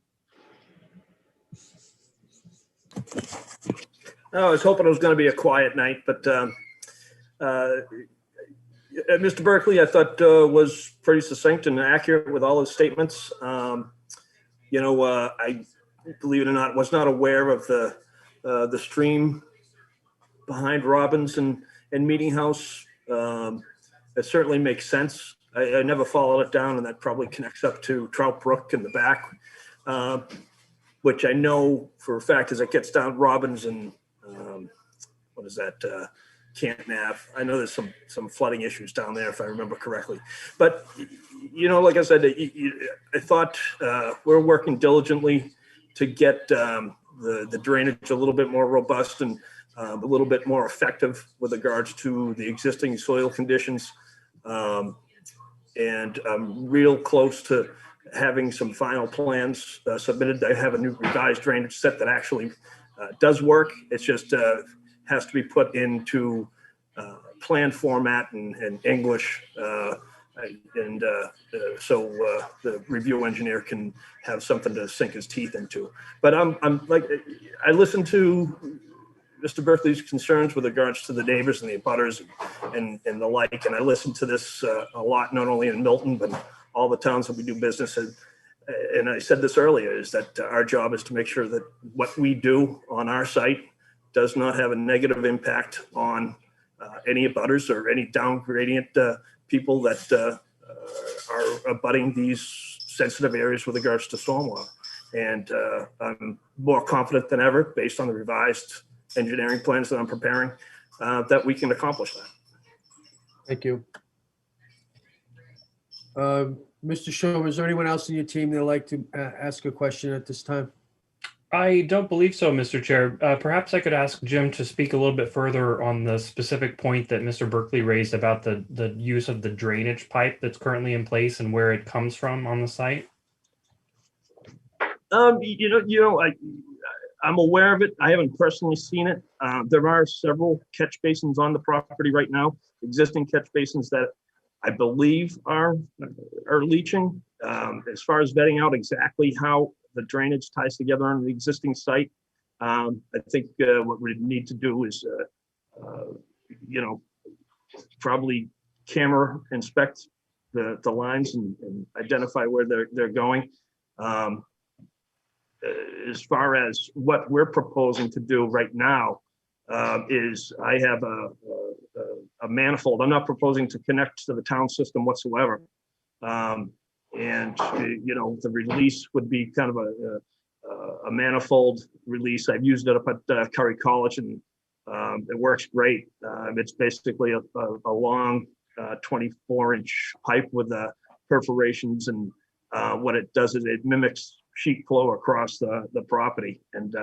I was hoping it was going to be a quiet night, but Mr. Berkeley, I thought was pretty succinct and accurate with all his statements. I, believe it or not, was not aware of the stream behind Robbins and Meeting House. It certainly makes sense. I never followed it down, and that probably connects up to Trout Brook in the back, which I know for a fact as it gets down Robbins and what is that, Canton Ave. I know there's some flooding issues down there, if I remember correctly. But, like I said, I thought we're working diligently to get the drainage a little bit more robust and a little bit more effective with regards to the existing soil conditions. And I'm real close to having some final plans submitted. I have a new revised drainage set that actually does work. It's just has to be put into plan format and English. So the review engineer can have something to sink his teeth into. But I'm like, I listened to Mr. Berkeley's concerns with regards to the neighbors and the abutters and the like. And I listened to this a lot, not only in Milton, but all the towns that we do business in. And I said this earlier, is that our job is to make sure that what we do on our site does not have a negative impact on any abutters or any down gradient people that are abutting these sensitive areas with regards to stormwater. And I'm more confident than ever, based on the revised engineering plans that I'm preparing, that we can accomplish that. Thank you. Mr. Schomer, is there anyone else in your team that'd like to ask a question at this time? I don't believe so, Mr. Chair. Perhaps I could ask Jim to speak a little bit further on the specific point that Mr. Berkeley raised about the use of the drainage pipe that's currently in place and where it comes from on the site. I'm aware of it. I haven't personally seen it. There are several catch basins on the property right now, existing catch basins that I believe are leaching. As far as vetting out exactly how the drainage ties together on the existing site, I think what we need to do is, probably camera inspect the lines and identify where they're going. As far as what we're proposing to do right now, is I have a manifold. I'm not proposing to connect to the town system whatsoever. The release would be kind of a manifold release. I've used it up at Curry College, and it works great. It's basically a long 24-inch pipe with perforations, and what it does is it mimics sheet flow across the property. And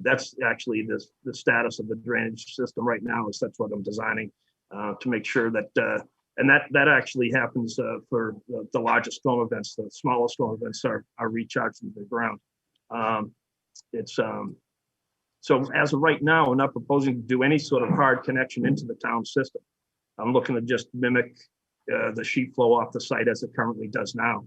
that's actually the status of the drainage system right now, is that's what I'm designing to make sure that, and that actually happens for the largest storm events. The smaller storm events are recharged into the ground. So as of right now, I'm not proposing to do any sort of hard connection into the town system. I'm looking to just mimic the sheet flow off the site as it currently does now.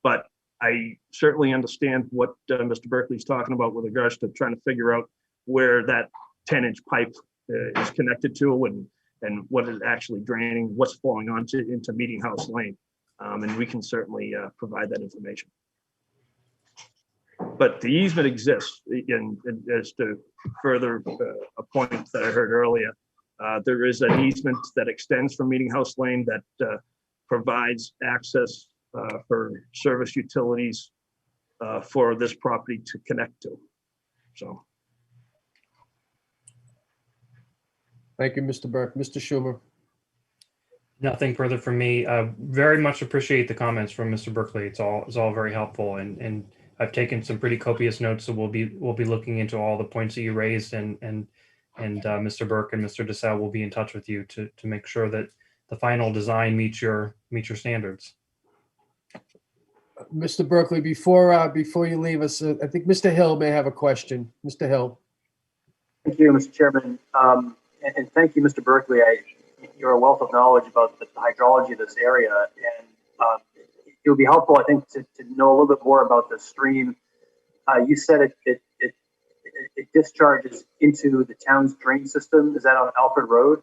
But I certainly understand what Mr. Berkeley's talking about with regards to trying to figure out where that 10-inch pipe is connected to and what is actually draining, what's flowing into Meeting House Lane. And we can certainly provide that information. But the easement exists. And as to further a point that I heard earlier, there is an easement that extends from Meeting House Lane that provides access for service utilities for this property to connect to. So. Thank you, Mr. Burke. Mr. Schumer. Nothing further from me. Very much appreciate the comments from Mr. Berkeley. It's all very helpful, and I've taken some pretty copious notes. So we'll be looking into all the points that you raised, and Mr. Burke and Mr. DeSalle will be in touch with you to make sure that the final design meets your standards. Mr. Berkeley, before you leave us, I think Mr. Hill may have a question. Mr. Hill. Thank you, Mr. Chairman. And thank you, Mr. Berkeley. You're a wealth of knowledge about the hydrology of this area. And it would be helpful, I think, to know a little bit more about the stream. You said it discharges into the town's drain system. Is that on Alfred Road?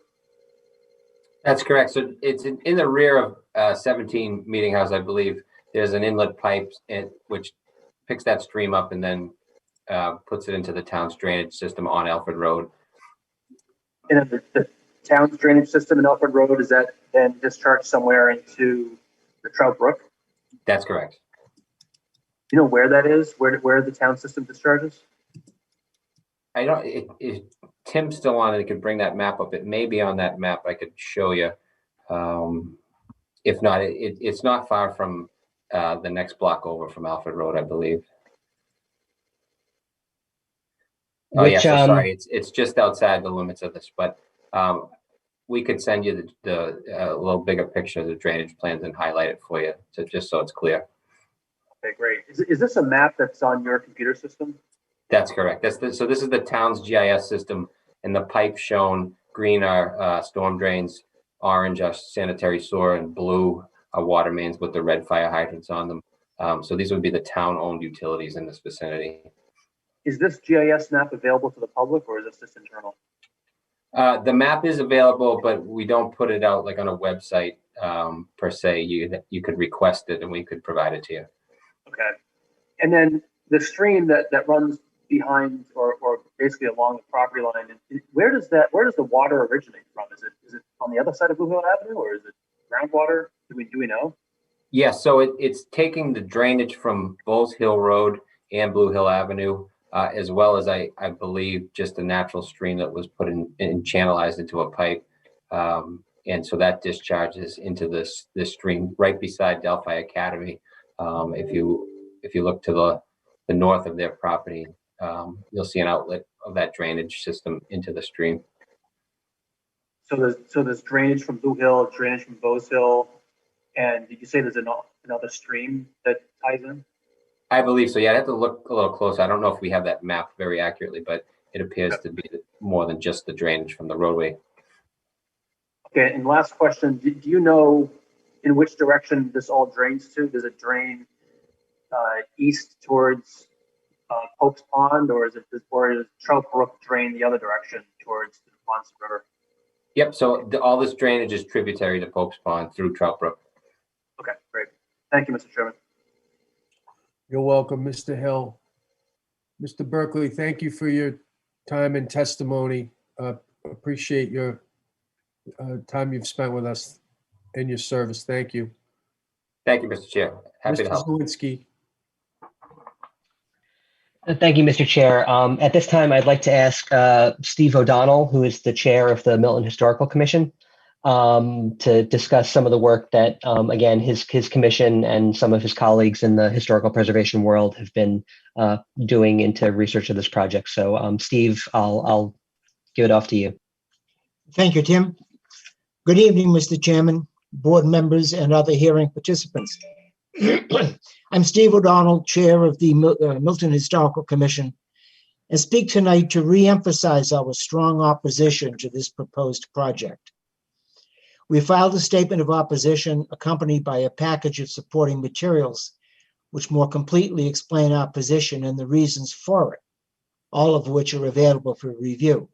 That's correct. So it's in the rear of 17 Meeting House, I believe. There's an inlet pipe which picks that stream up and then puts it into the town's drainage system on Alfred Road. And the town's drainage system in Alfred Road, is that then discharged somewhere into the Trout Brook? That's correct. You know where that is? Where the town system discharges? I don't. Tim's still on it. I could bring that map up. It may be on that map. I could show you. If not, it's not far from the next block over from Alfred Road, I believe. Oh, yeah, so sorry. It's just outside the limits of this, but we could send you the little bigger picture of the drainage plans and highlight it for you, just so it's clear. Okay, great. Is this a map that's on your computer system? That's correct. So this is the town's GIS system, and the pipes shown green are storm drains, orange are sanitary sewer, and blue are water mains with the red fire hydrants on them. So these would be the town-owned utilities in this vicinity. Is this GIS map available to the public, or is this just internal? The map is available, but we don't put it out like on a website per se. You could request it and we could provide it to you. Okay. And then the stream that runs behind or basically along the property line, where does the water originate from? Is it on the other side of Blue Hill Avenue, or is it groundwater? Do we know? Yeah, so it's taking the drainage from Bulls Hill Road and Blue Hill Avenue, as well as I believe just a natural stream that was put in and channelized into a pipe. And so that discharges into this stream right beside Delphi Academy. If you look to the north of their property, you'll see an outlet of that drainage system into the stream. So there's drainage from Blue Hill, drainage from Bose Hill, and did you say there's another stream that ties in? I believe so. Yeah, I'd have to look a little closer. I don't know if we have that mapped very accurately, but it appears to be more than just the drainage from the roadway. Okay, and last question, do you know in which direction this all drains to? Does it drain east towards Pope's Pond, or does Trout Brook drain the other direction towards the Ponce River? Yep, so all this drainage is tributary to Pope's Pond through Trout Brook. Okay, great. Thank you, Mr. Chairman. You're welcome, Mr. Hill. Mr. Berkeley, thank you for your time and testimony. Appreciate your time you've spent with us and your service. Thank you. Thank you, Mr. Chair. Happy to help. Mr. Zawinski. Thank you, Mr. Chair. At this time, I'd like to ask Steve O'Donnell, who is the chair of the Milton Historical Commission, to discuss some of the work that, again, his commission and some of his colleagues in the historical preservation world have been doing into research of this project. So, Steve, I'll give it off to you. Thank you, Tim. Good evening, Mr. Chairman, board members, and other hearing participants. I'm Steve O'Donnell, chair of the Milton Historical Commission, and speak tonight to re-emphasize our strong opposition to this proposed project. We filed a statement of opposition accompanied by a package of supporting materials, which more completely explain our position and the reasons for it, all of which are available for review.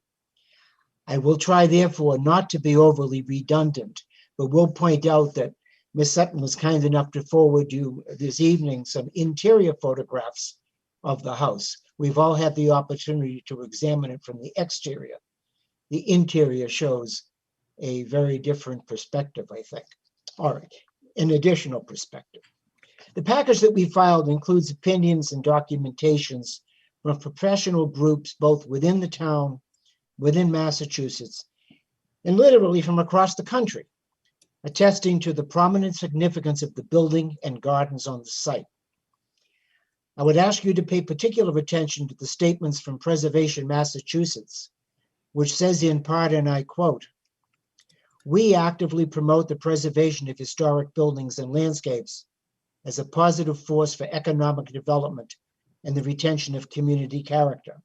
I will try, therefore, not to be overly redundant, but will point out that Ms. Sutton was kind enough to forward you this evening some interior photographs of the house. We've all had the opportunity to examine it from the exterior. The interior shows a very different perspective, I think. All right, an additional perspective. The package that we filed includes opinions and documentations from professional groups, both within the town, within Massachusetts, and literally from across the country, attesting to the prominent significance of the building and gardens on the site. I would ask you to pay particular attention to the statements from Preservation Massachusetts, which says in part, and I quote, "We actively promote the preservation of historic buildings and landscapes as a positive force for economic development and the retention of community character.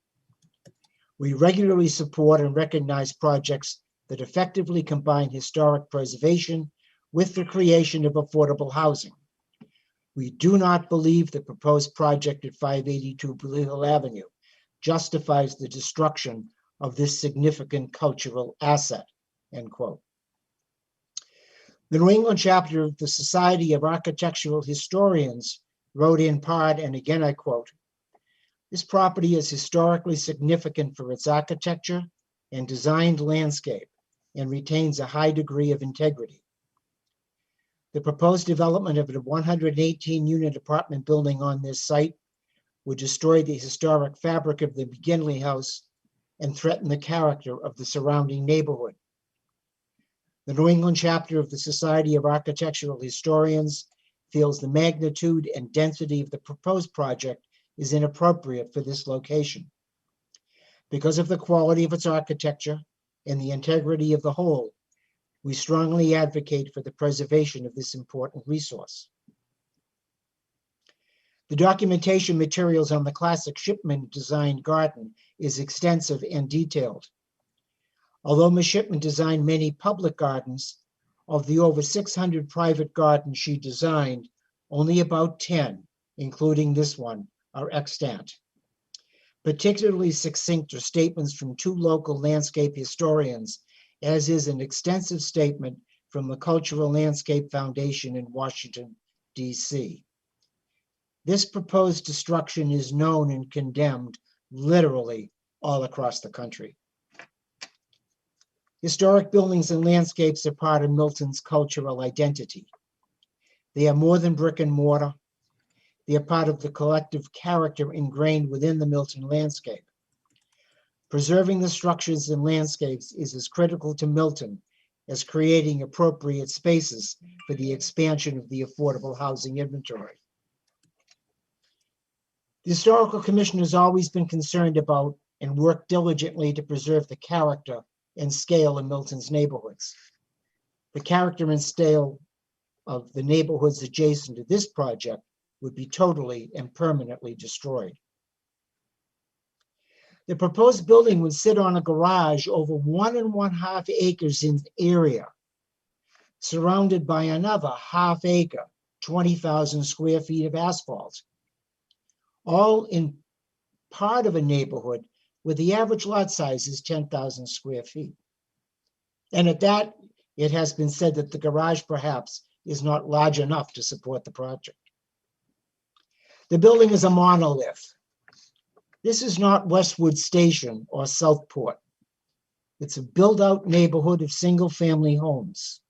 We regularly support and recognize projects that effectively combine historic preservation with the creation of affordable housing. We do not believe the proposed project at 582 Blue Hill Avenue justifies the destruction of this significant cultural asset," end quote. The New England chapter of the Society of Architectural Historians wrote in part, and again I quote, "This property is historically significant for its architecture and designed landscape and retains a high degree of integrity. The proposed development of a 118-unit apartment building on this site would destroy the historic fabric of the McGinley House and threaten the character of the surrounding neighborhood. The New England chapter of the Society of Architectural Historians feels the magnitude and density of the proposed project is inappropriate for this location. Because of the quality of its architecture and the integrity of the whole, we strongly advocate for the preservation of this important resource." The documentation materials on the classic Shipman designed garden is extensive and detailed. Although Ms. Shipman designed many public gardens, of the over 600 private gardens she designed, only about 10, including this one, are extant. Particularly succinct are statements from 2 local landscape historians, as is an extensive statement from the Cultural Landscape Foundation in Washington, D.C. This proposed destruction is known and condemned literally all across the country. Historic buildings and landscapes are part of Milton's cultural identity. They are more than brick and mortar. They are part of the collective character ingrained within the Milton landscape. Preserving the structures and landscapes is as critical to Milton as creating appropriate spaces for the expansion of the affordable housing inventory. The Historical Commission has always been concerned about and worked diligently to preserve the character and scale of Milton's neighborhoods. The character and scale of the neighborhoods adjacent to this project would be totally and permanently destroyed. The proposed building would sit on a garage over 1.5 acres in area, surrounded by another ½ acre, 20,000 square feet of asphalt, all in part of a neighborhood where the average lot size is 10,000 square feet. And at that, it has been said that the garage perhaps is not large enough to support the project. The building is a monolith. This is not Westwood Station or Southport. It's a built-out neighborhood of single-family homes.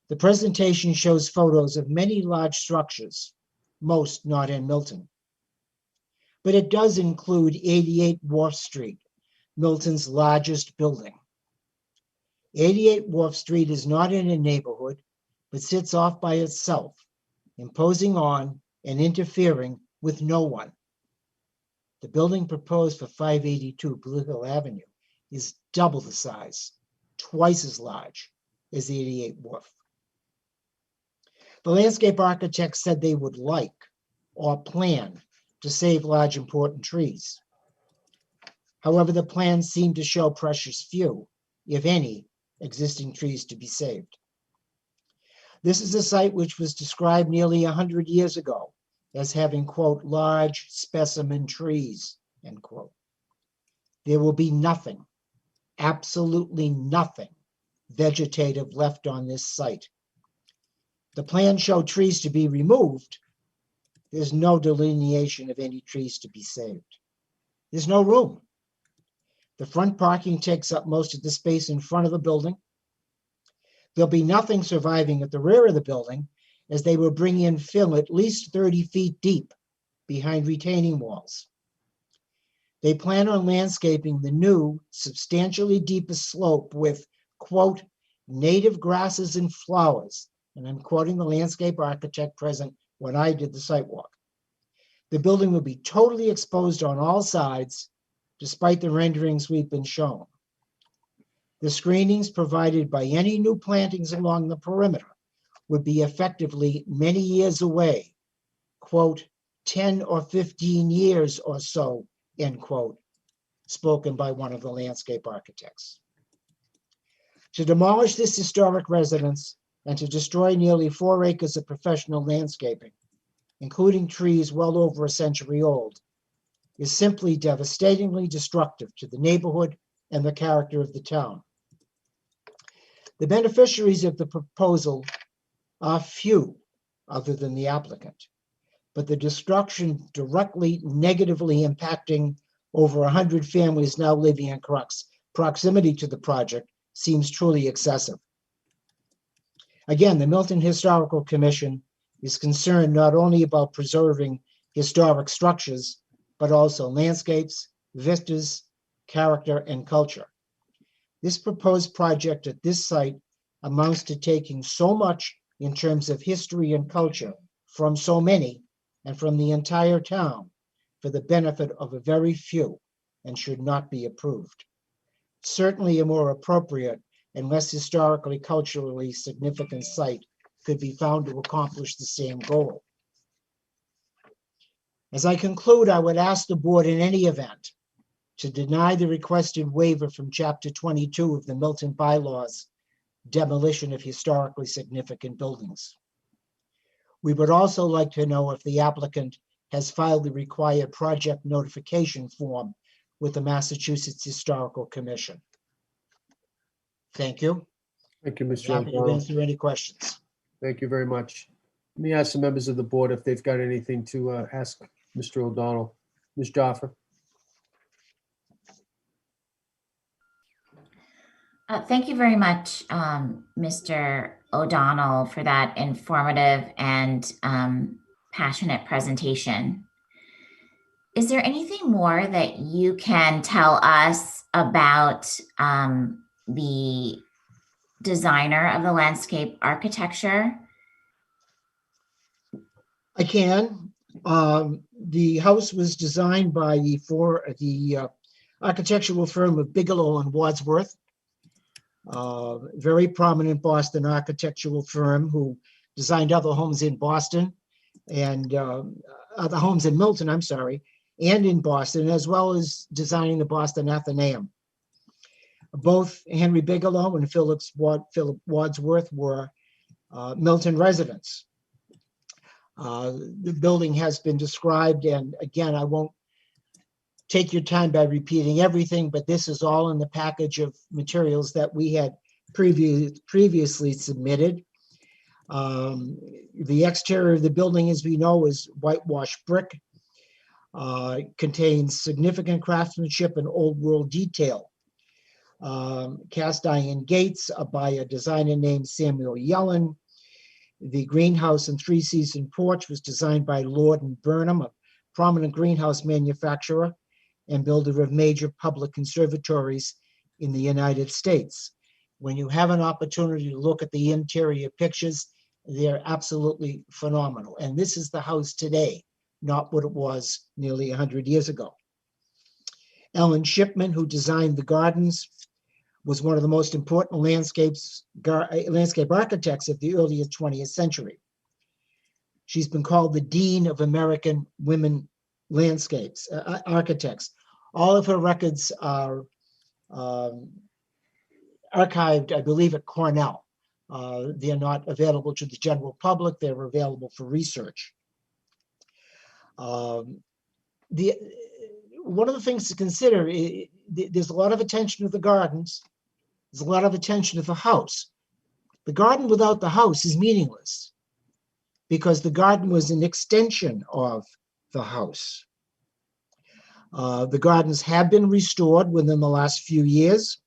The presentation shows photos of many large structures, most not in Milton. But it does include 88 Wharf Street, Milton's largest building. 88 Wharf Street is not in a neighborhood, but sits off by itself, imposing on and interfering with no one. The building proposed for 582 Blue Hill Avenue is double the size, twice as large as 88 Wharf. The landscape architect said they would like or plan to save large important trees. However, the plans seem to show precious few, if any, existing trees to be saved. This is a site which was described nearly 100 years ago as having, quote, large specimen trees, end quote. There will be nothing, absolutely nothing vegetative left on this site. The plans show trees to be removed. there's no delineation of any trees to be saved. There's no room. The front parking takes up most of the space in front of the building. There'll be nothing surviving at the rear of the building, as they will bring in fill at least 30 feet deep behind retaining walls. They plan on landscaping the new, substantially deeper slope with, quote, native grasses and flowers. And I'm quoting the landscape architect present when I did the site walk. The building will be totally exposed on all sides, despite the renderings we've been shown. The screenings provided by any new plantings along the perimeter would be effectively many years away, quote, 10 or 15 years or so, end quote, spoken by one of the landscape architects. To demolish this historic residence and to destroy nearly 4 acres of professional landscaping, including trees well over a century old, is simply devastatingly destructive to the neighborhood and the character of the town. The beneficiaries of the proposal are few, other than the applicant, but the destruction directly negatively impacting over 100 families now living in proximity to the project seems truly excessive. Again, the Milton Historical Commission is concerned not only about preserving historic structures, but also landscapes, vistas, character, and culture. This proposed project at this site amounts to taking so much in terms of history and culture from so many and from the entire town for the benefit of a very few and should not be approved. Certainly a more appropriate and less historically culturally significant site could be found to accomplish the same goal. As I conclude, I would ask the board in any event to deny the requested waiver from Chapter 22 of the Milton bylaws, demolition of historically significant buildings. We would also like to know if the applicant has filed the required project notification form with the Massachusetts Historical Commission. Thank you. Thank you, Mr. Happy to O'Donnell. answer any questions. Thank you very much. Let me ask the members of the board if they've got anything to ask Mr. O'Donnell. Ms. Jaffer? Thank you very much, Mr. O'Donnell, for that informative and passionate presentation. Is there anything more that you can tell us about the designer of the landscape architecture? I can. The house was designed by the architectural firm of Bigelow and Wadsworth, very prominent Boston architectural firm who designed other homes in Boston and other homes in Milton, I'm sorry, and in Boston, as well as designing the Boston Athenaeum. Both Henry Bigelow and Philip Wadsworth were Milton residents. The building has been described, and again, I won't take your time by repeating everything, but this is all in the package of materials that we had previously submitted. The exterior of the building, as we know, is whitewashed brick. Contains significant craftsmanship and old world detail. Cast iron gates by a designer named Samuel Yellen. The greenhouse and three-season porch was designed by Lord and Burnham, a prominent greenhouse manufacturer and builder of major public conservatories in the United States. When you have an opportunity to look at the interior pictures, they're absolutely phenomenal. And this is the house today, not what it was nearly 100 years ago. Ellen Shipman, who designed the gardens, was one of the most important landscape architects of the earlier 20th century. She's been called the Dean of American Women Landscapes, Architects. All of her records are archived, I believe, at Cornell. They're not available to the general public. They're available for research. One of the things to consider, there's a lot of attention to the gardens. There's a lot of attention to the house. The garden without the house is meaningless because the garden was an extension of the house. The gardens have been restored within the last few years.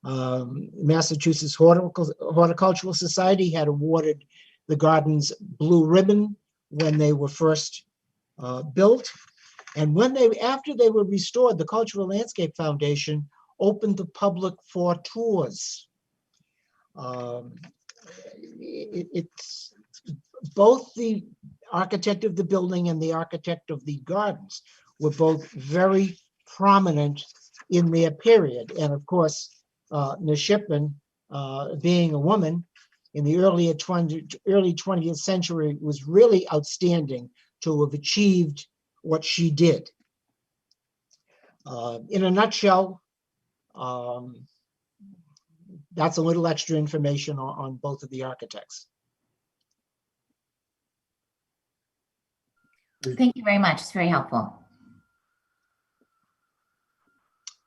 Massachusetts Horticultural Society had awarded the gardens blue ribbon when they were first built. And after they were restored, the Cultural Landscape Foundation opened the public for tours. It's both the architect of the building and the architect of the gardens were both very prominent in their period. And of course, Ms. Shipman, being a woman in the early 20th century, was really outstanding to have achieved what she did. In a nutshell, that's a little extra information on both of the architects. Thank you very much. It's very helpful.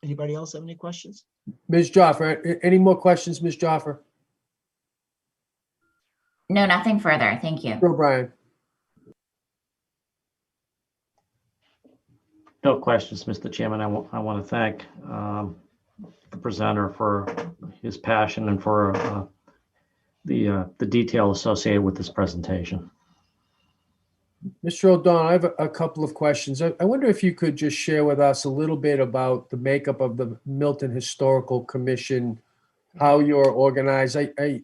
Anybody else have any questions? Ms. Joffer, any more questions, Ms. Joffer? No, nothing further. Thank you. O'Brien. No questions, Mr. Chairman. I want to thank the presenter for his passion and for the detail associated with this presentation. Mr. O'Donnell, I have a couple of questions. I wonder if you could just share with us a little bit about the makeup of the Milton Historical Commission, how you're organized.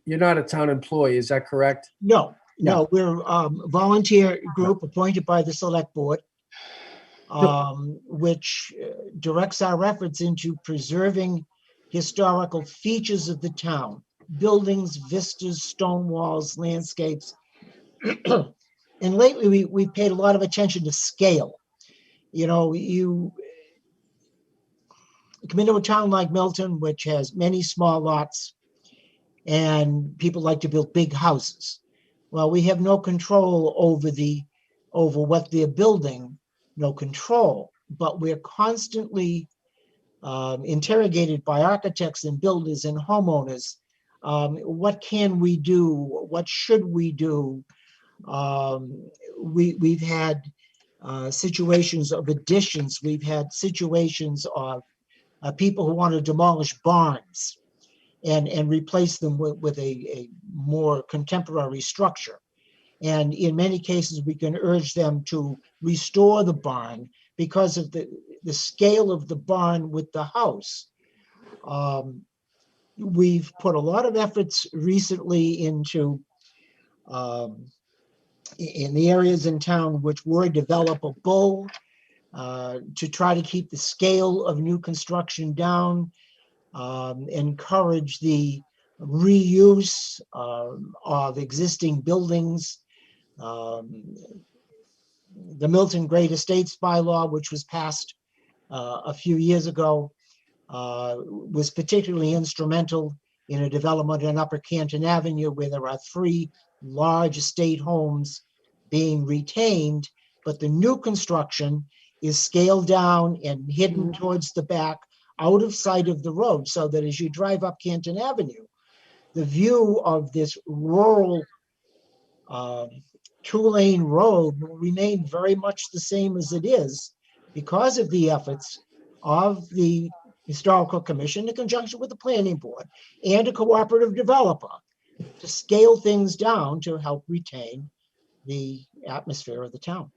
You're not a town employee, is that correct? No, we're a volunteer group appointed by the Select Board, which directs our efforts into preserving historical features of the town, buildings, vistas, stone walls, landscapes. And lately, we paid a lot of attention to scale. You know, you come into a town like Milton, which has many small lots, and people like to build big houses. Well, we have no control over what they're building, no control, but we're constantly interrogated by architects and builders and homeowners. What can we do? What should we do? We've had situations of additions. We've had situations of people who want to demolish barns and replace them with a more contemporary structure. And in many cases, we can urge them to restore the barn because of the scale of the barn with the house. We've put a lot of efforts recently into in the areas in town which were developable to try to keep the scale of new construction down, encourage the reuse of existing buildings. The Milton Great Estates bylaw, which was passed a few years ago, was particularly instrumental in a development on Upper Canton Avenue where there are 3 large estate homes being retained, but the new construction is scaled down and hidden towards the back, out of sight of the road, so that as you drive up Canton Avenue, the view of this rural 2-lane road will remain very much the same as it is because of the efforts of the Historical Commission in conjunction with the Planning Board and a cooperative developer to scale things down to help retain the atmosphere of the town.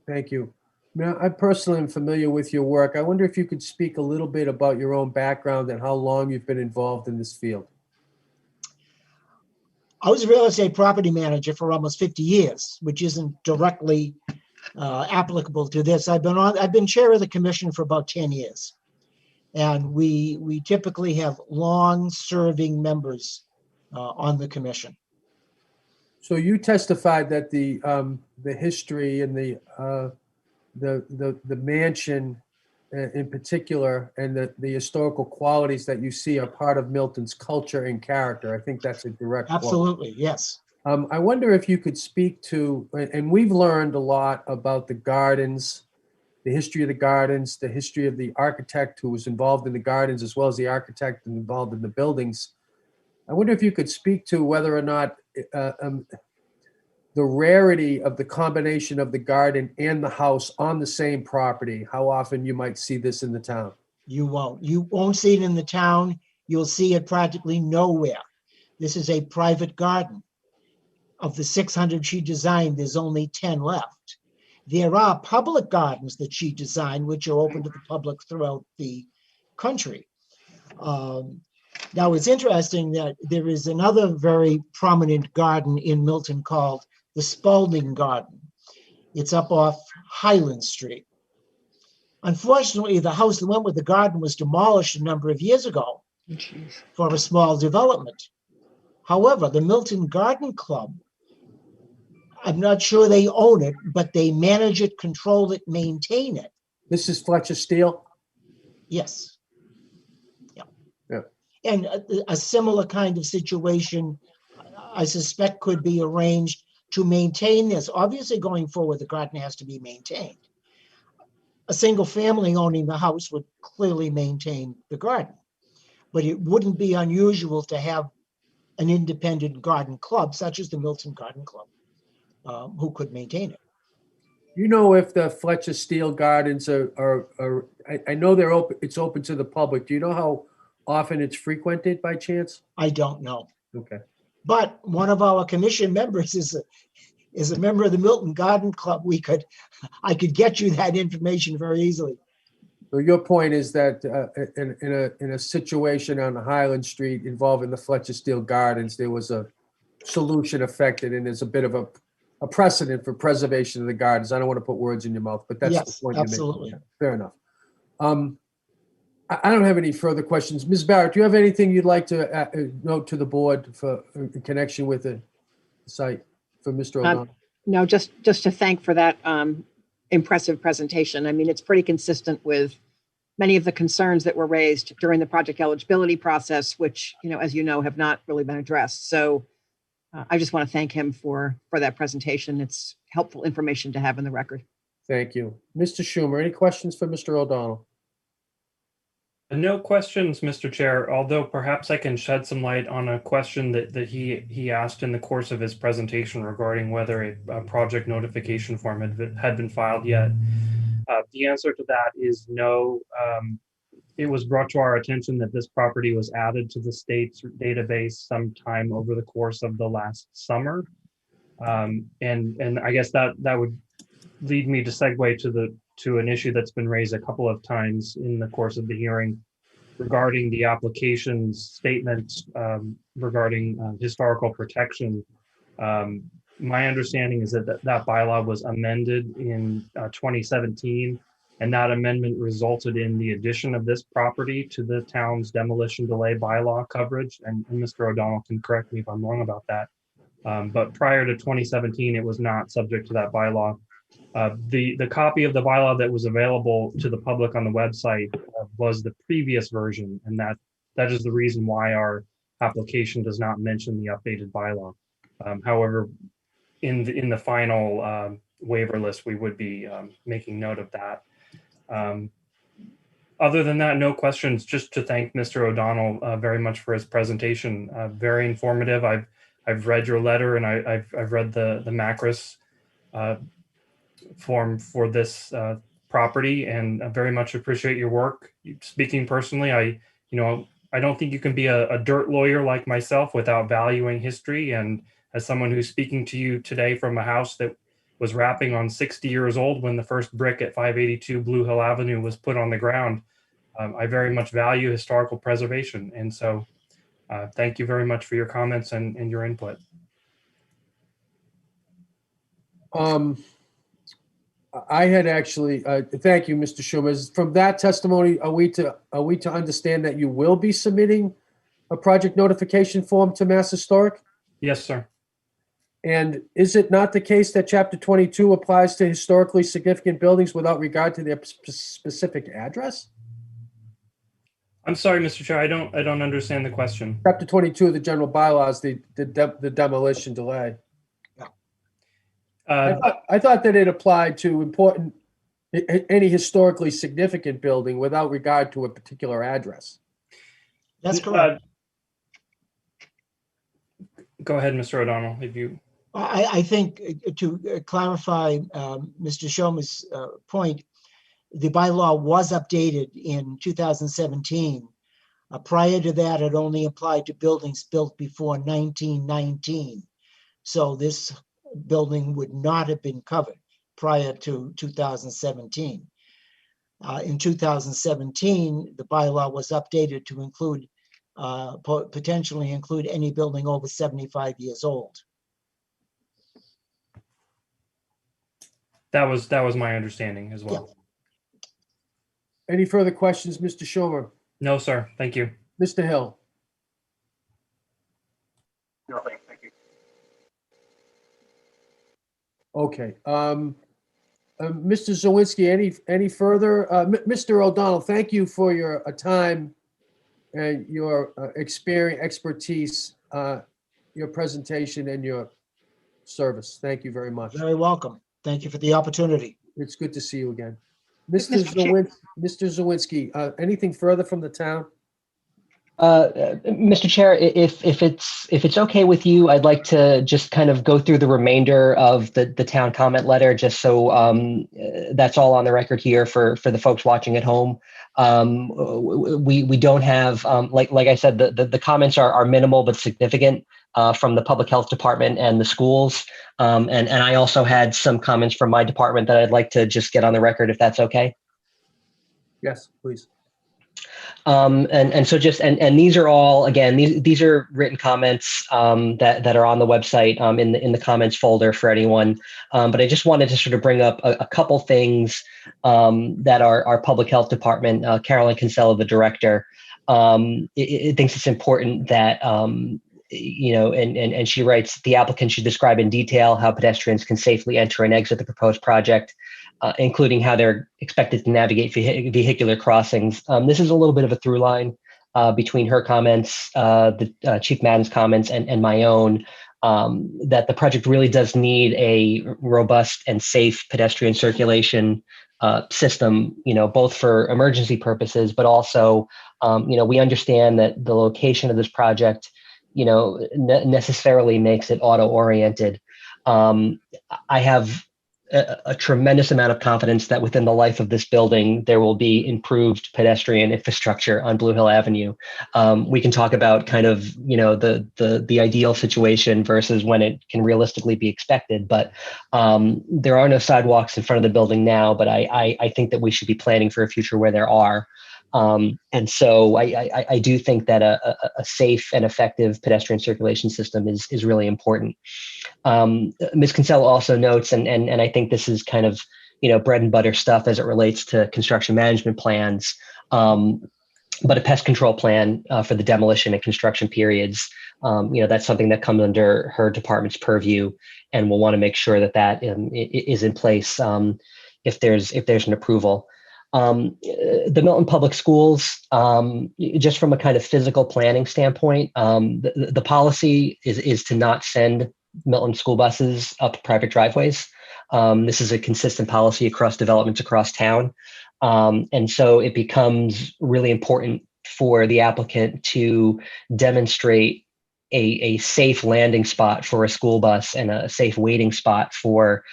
Thank you. Now, I personally am familiar with your work. I wonder if you could speak a little bit about your own background and how long you've been involved in this field. I was a real estate property manager for almost 50 years, which isn't directly applicable to this. I've been chair of the commission for about 10 years. And we typically have long-serving members on the commission. So you testified that the history and the mansion in particular and the historical qualities that you see are part of Milton's culture and character. I think that's a direct quote. Absolutely, yes. I wonder if you could speak to, and we've learned a lot about the gardens, the history of the gardens, the history of the architect who was involved in the gardens, as well as the architect involved in the buildings. I wonder if you could speak to whether or not the rarity of the combination of the garden and the house on the same property, how often you might see this in the town? You won't see it in the town. You'll see it practically nowhere. This is a private garden. Of the 600 she designed, there's only 10 left. There are public gardens that she designed, which are open to the public throughout the country. Now, it's interesting that there is another very prominent garden in Milton called the Spalding Garden. It's up off Highland Street. Unfortunately, the house that went with the garden was demolished a number of years ago for a small development. However, the Milton Garden Club, I'm not sure they own it, but they manage it, control it, maintain it. This is Fletcher Steel? Yes. Yeah. Yeah. And a similar kind of situation, I suspect, could be arranged to maintain this. Obviously, going forward, the garden has to be maintained. A single family owning the house would clearly maintain the garden, but it wouldn't be unusual to have an independent garden club, such as the Milton Garden Club, who could maintain it. You know, if the Fletcher Steel Gardens I know they're open, it's open to the public. Do you know how often it's frequented by chance? I don't know. Okay. But one of our commission members is a member of the Milton Garden Club. I could get you that information very easily. So your point is that in a situation on Highland Street involving the Fletcher Steel Gardens, there was a solution affected, and there's a bit of a precedent for preservation of the gardens. I don't want to put words in your mouth, but that's Yes, the point you're absolutely. making. Fair enough. I don't have any further questions. Ms. Barrett, do you have anything you'd like to note to the board for in connection with the site for Mr. O'Donnell? No, just to thank for that impressive presentation. I mean, it's pretty consistent with many of the concerns that were raised during the project eligibility process, which, as you know, have not really been addressed. So I just want to thank him for that presentation. It's helpful information to have in the record. Thank you. Mr. Schumer, any questions for Mr. O'Donnell? No questions, Mr. Chair, although perhaps I can shed some light on a question that he asked in the course of his presentation regarding whether a project notification form had been filed yet. The answer to that is no. It was brought to our attention that this property was added to the state's database sometime over the course of the last summer. And I guess that would lead me to segue to an issue that's been raised a couple of times in the course of the hearing regarding the application's statement regarding historical protection. My understanding is that bylaw was amended in 2017, and that amendment resulted in the addition of this property to the town's demolition delay bylaw coverage. And Mr. O'Donnell can correct me if I'm wrong about that. But prior to 2017, it was not subject to that bylaw. The copy of the bylaw that was available to the public on the website was the previous version, and that is the reason why our application does not mention the updated bylaw. However, in the final waiver list, we would be making note of that. Other than that, no questions. Just to thank Mr. O'Donnell very much for his presentation. Very informative. I've read your letter, and I've read the Macris form for this property, and I very much appreciate your work. Speaking personally, I don't think you can be a dirt lawyer like myself without valuing history. And as someone who's speaking to you today from a house that was wrapping on 60 years old when the first brick at 582 Blue Hill Avenue was put on the ground, I very much value historical preservation. And so thank you very much for your comments and your input. I had actually, thank you, Mr. Schumer. From that testimony, are we to understand that you will be submitting a project notification form to Mass Historic? Yes, sir. And is it not the case that Chapter 22 applies to historically significant buildings without regard to their specific address? I'm sorry, Mr. Chair, I don't understand the question. Chapter 22 of the general bylaws, the demolition delay. I thought that it applied to any historically significant building without regard to a particular address. That's correct. Go ahead, Mr. O'Donnell, if you. I think to clarify Mr. Schomer's point, the bylaw was updated in 2017. Prior to that, it only applied to buildings built before 1919. So this building would not have been covered prior to 2017. In 2017, the bylaw was updated to include, potentially include any building over 75 years old. That was my understanding as well. Any further questions, Mr. Schomer? No, sir. Thank you. Mr. Hill? Nothing. Thank you. Okay. Mr. Zawinski, any further? Mr. O'Donnell, thank you for your time and your experience, expertise, your presentation, and your service. Thank you very much. Very welcome. Thank you for the opportunity. It's good to see you again. Mr. Chair. Mr. Zawinski, anything further from the town? Mr. Chair, if it's okay with you, I'd like to just kind of go through the remainder of the town comment letter, just so that's all on the record here for the folks watching at home. We don't have, like I said, the comments are minimal but significant from the public health department and the schools. And I also had some comments from my department that I'd like to just get on the record, if that's okay. Yes, please. And so just, and these are all, again, these are written comments that are on the website in the comments folder for anyone. But I just wanted to sort of bring up a couple things that our public health department, Carolyn Kinsella, the director, it thinks it's important that, you know, and she writes, the applicant should describe in detail how pedestrians can safely enter and exit the proposed project, including how they're expected to navigate vehicular crossings. This is a little bit of a through line between her comments, the Chief Madden's comments, and my own, that the project really does need a robust and safe pedestrian circulation system, you know, both for emergency purposes, but also, you know, we understand that the location of this project, you know, necessarily makes it auto-oriented. I have a tremendous amount of confidence that within the life of this building, there will be improved pedestrian infrastructure on Blue Hill Avenue. We can talk about kind of, you know, the ideal situation versus when it can realistically be expected, but there are no sidewalks in front of the building now, but I think that we should be planning for a future where there are. And so I do think that a safe and effective pedestrian circulation system is really important. Ms. Kinsella also notes, and I think this is kind of, you know, bread and butter stuff as it relates to construction management plans, but a pest control plan for the demolition and construction periods, you know, that's something that comes under her department's purview, and we'll want to make sure that that is in place if there's an approval. The Milton Public Schools, just from a kind of physical planning standpoint, the policy is to not send Milton school buses up private driveways. This is a consistent policy across developments across town. And so it becomes really important for the applicant to demonstrate a safe landing spot for a school bus and a safe waiting spot for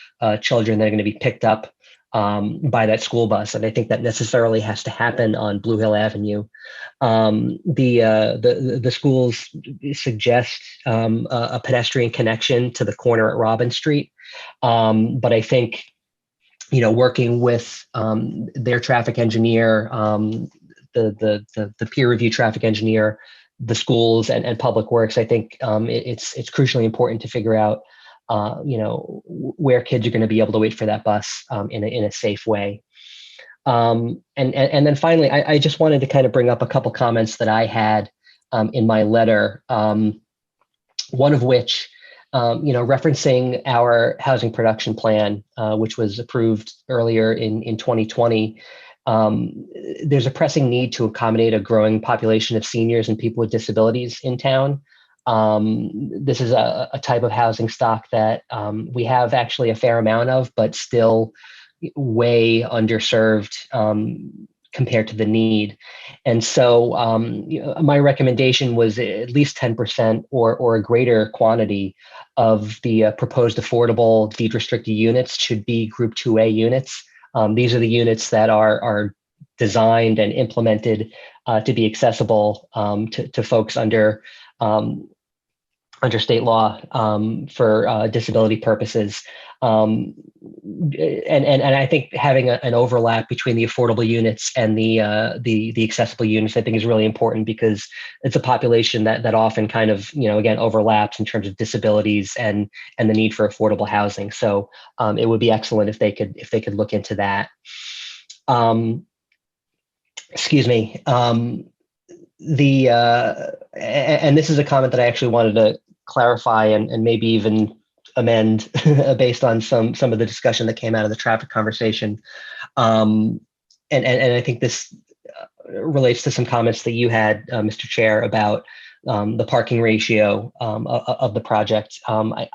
children that are going to be picked up by that school bus. And I think that necessarily has to happen on Blue Hill Avenue. The schools suggest a pedestrian connection to the corner at Robin Street. But I think, you know, working with their traffic engineer, the peer review traffic engineer, the schools and Public Works, I think it's crucially important to figure out you know, where kids are going to be able to wait for that bus in a safe way. And then finally, I just wanted to kind of bring up a couple comments that I had in my letter. One of which, you know, referencing our housing production plan, which was approved earlier in 2020. There's a pressing need to accommodate a growing population of seniors and people with disabilities in town. This is a type of housing stock that we have actually a fair amount of, but still way underserved compared to the need. And so my recommendation was at least 10% or a greater quantity of the proposed affordable deed-restricted units should be Group 2A units. These are the units that are designed and implemented to be accessible to folks under state law for disability purposes. And I think having an overlap between the affordable units and the accessible units, I think, is really important, because it's a population that often kind of, again, overlaps in terms of disabilities and the need for affordable housing. So it would be excellent if they could look into that. Excuse me. And this is a comment that I actually wanted to clarify and maybe even amend based on some of the discussion that came out of the traffic conversation. And I think this relates to some comments that you had, Mr. Chair, about the parking ratio of the project. I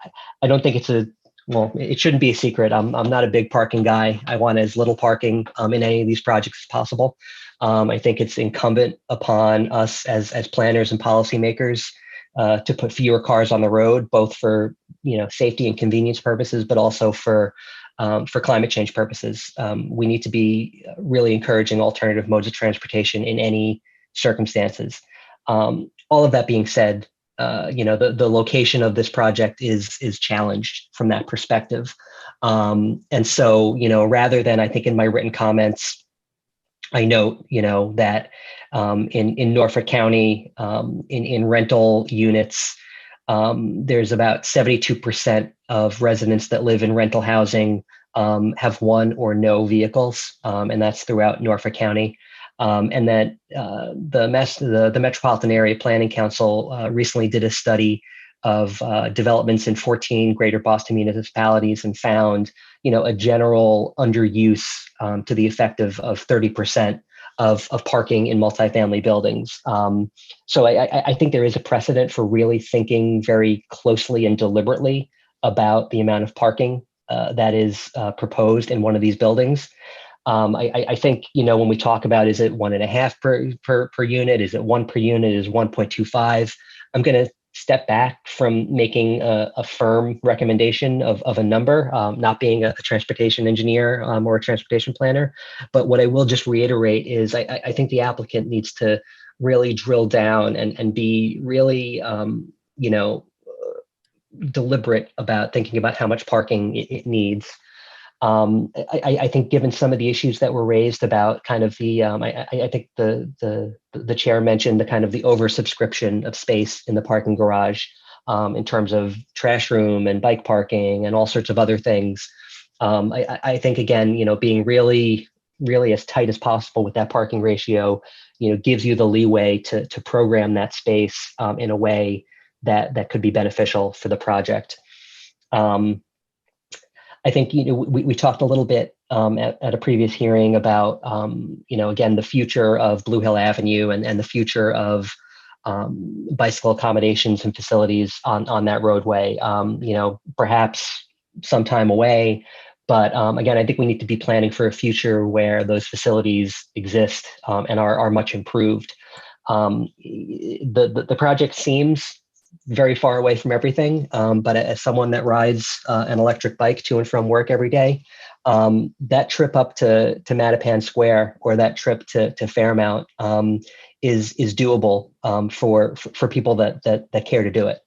don't think it shouldn't be a secret. I'm not a big parking guy. I want as little parking in any of these projects as possible. I think it's incumbent upon us as planners and policymakers to put fewer cars on the road, both for safety and convenience purposes, but also for climate change purposes. We need to be really encouraging alternative modes of transportation in any circumstances. All of that being said, the location of this project is challenged from that perspective. And so, rather than, I think in my written comments, I note, that in Norfolk County, in rental units, there's about 72% of residents that live in rental housing have one or no vehicles, and that's throughout Norfolk County. And that the Metropolitan Area Planning Council recently did a study of developments in 14 greater Boston municipalities and found, a general underuse to the effect of 30% of parking in multifamily buildings. So I think there is a precedent for really thinking very closely and deliberately about the amount of parking that is proposed in one of these buildings. I think, when we talk about, is it 1.5 per unit? Is it 1 per unit? Is 1.25? I'm going to step back from making a firm recommendation of a number, not being a transportation engineer or a transportation planner. But what I will just reiterate is I think the applicant needs to really drill down and be really, deliberate about thinking about how much parking it needs. I think given some of the issues that were raised about kind of the, I think the chair mentioned the kind of the oversubscription of space in the parking garage in terms of trash room and bike parking and all sorts of other things. I think, again, being really as tight as possible with that parking ratio, gives you the leeway to program that space in a way that could be beneficial for the project. I think, we talked a little bit at a previous hearing about, again, the future of Blue Hill Avenue and the future of bicycle accommodations and facilities on that roadway, perhaps some time away. But again, I think we need to be planning for a future where those facilities exist and are much improved. The project seems very far away from everything. But as someone that rides an electric bike to and from work every day, that trip up to Mattapan Square or that trip to Fairmount is doable for people that care to do it.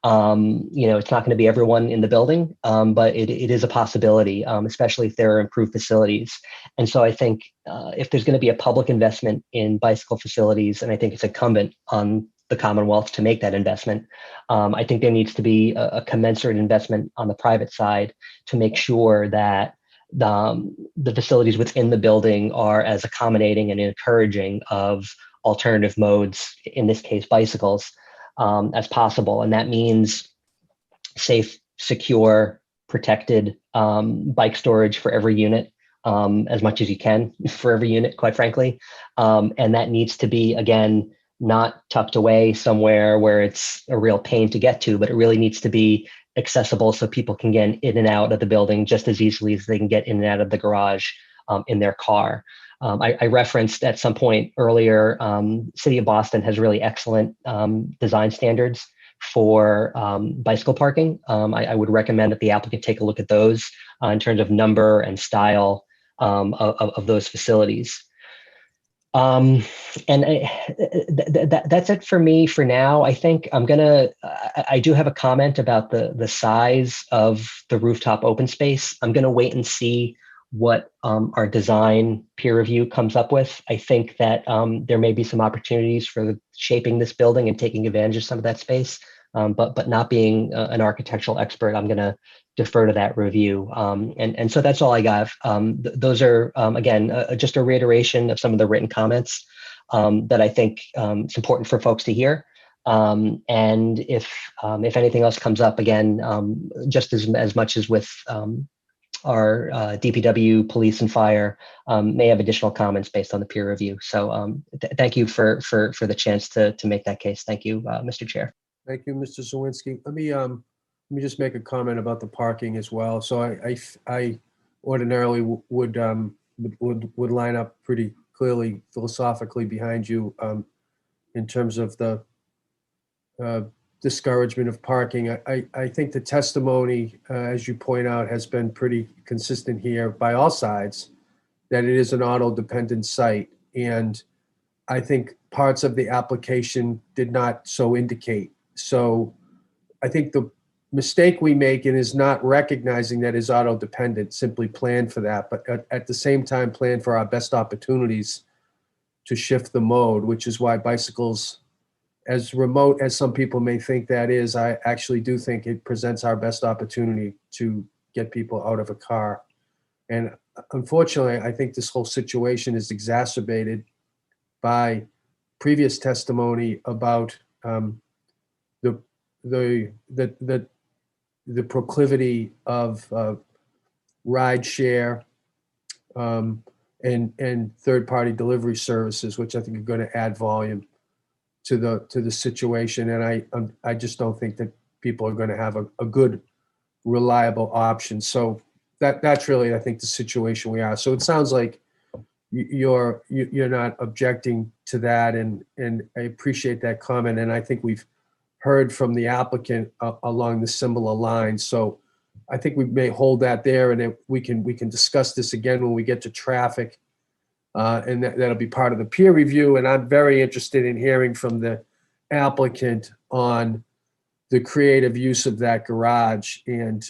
It's not going to be everyone in the building, but it is a possibility, especially if there are improved facilities. And so I think if there's going to be a public investment in bicycle facilities, and I think it's incumbent on the Commonwealth to make that investment, I think there needs to be a commensurate investment on the private side to make sure that the facilities within the building are as accommodating and encouraging of alternative modes, in this case, bicycles, as possible. And that means safe, secure, protected bike storage for every unit, as much as you can for every unit, quite frankly. And that needs to be, again, not tucked away somewhere where it's a real pain to get to, but it really needs to be accessible so people can get in and out of the building just as easily as they can get in and out of the garage in their car. I referenced at some point earlier, City of Boston has really excellent design standards for bicycle parking. I would recommend that the applicant take a look at those in terms of number and style of those facilities. That's it for me for now. I think I do have a comment about the size of the rooftop open space. I'm gonna wait and see what our design peer review comes up with. I think that there may be some opportunities for shaping this building and taking advantage of some of that space. But not being an architectural expert, I'm gonna defer to that review. And so that's all I got. Those are, again, just a reiteration of some of the written comments that I think it's important for folks to hear. And if anything else comes up, again, just as much as with our DPW, police, and fire, may have additional comments based on the peer review. So thank you for the chance to make that case. Thank you, Mr. Chair. Thank you, Mr. Zawinski. Let me just make a comment about the parking as well. So I ordinarily would line up pretty clearly philosophically behind you in terms of the discouragement of parking. I think the testimony, as you point out, has been pretty consistent here by all sides, that it is an auto-dependent site. And I think parts of the application did not so indicate. So I think the mistake we make is not recognizing that is auto-dependent, simply plan for that, but at the same time, plan for our best opportunities to shift the mode, which is why bicycles, as remote as some people may think that is, I actually do think it presents our best opportunity to get people out of a car. And unfortunately, I think this whole situation is exacerbated by previous testimony about the proclivity of ride share and third-party delivery services, which I think are going to add volume to the situation. And I just don't think that people are going to have a good, reliable option. So that's really, I think, the situation we are. So it sounds like you're not objecting to that, and I appreciate that comment. And I think we've heard from the applicant along the similar lines. So I think we may hold that there, and then we can discuss this again when we get to traffic, and that'll be part of the peer review. And I'm very interested in hearing from the applicant on the creative use of that garage and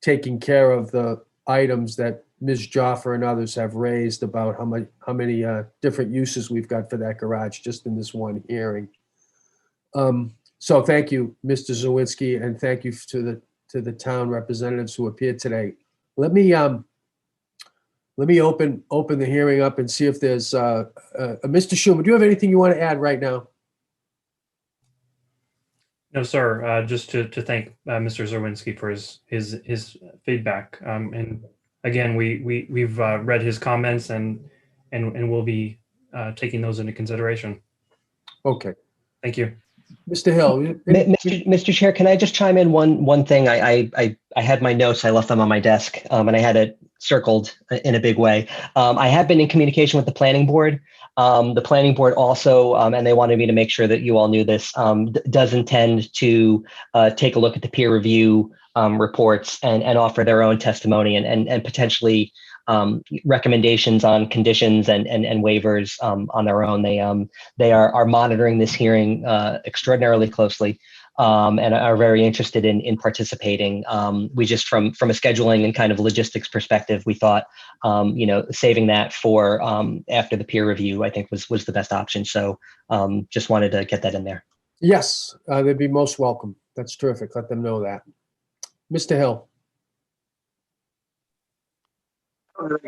taking care of the items that Ms. Joffer and others have raised about how many different uses we've got for that garage just in this one hearing. So thank you, Mr. Zawinski, and thank you to the town representatives who appeared today. Let me open the hearing up and see if there's Mr. Schumer. Do you have anything you want to add right now? No, sir. Just to thank Mr. Zawinski for his feedback. And again, we've read his comments and we'll be taking those into consideration. Okay. Thank you. Mr. Hill. Mr. Chair, can I just chime in one thing? I had my notes, I left them on my desk, and I had it circled in a big way. I have been in communication with the planning board. The planning board also, and they wanted me to make sure that you all knew this, does intend to take a look at the peer review reports and offer their own testimony and potentially recommendations on conditions and waivers on their own. They are monitoring this hearing extraordinarily closely and are very interested in participating. We just from a scheduling and kind of logistics perspective, we thought saving that for after the peer review, I think was the best option. So just wanted to get that in there. Yes, they'd be most welcome. That's terrific. Let them know that. Mr. Hill.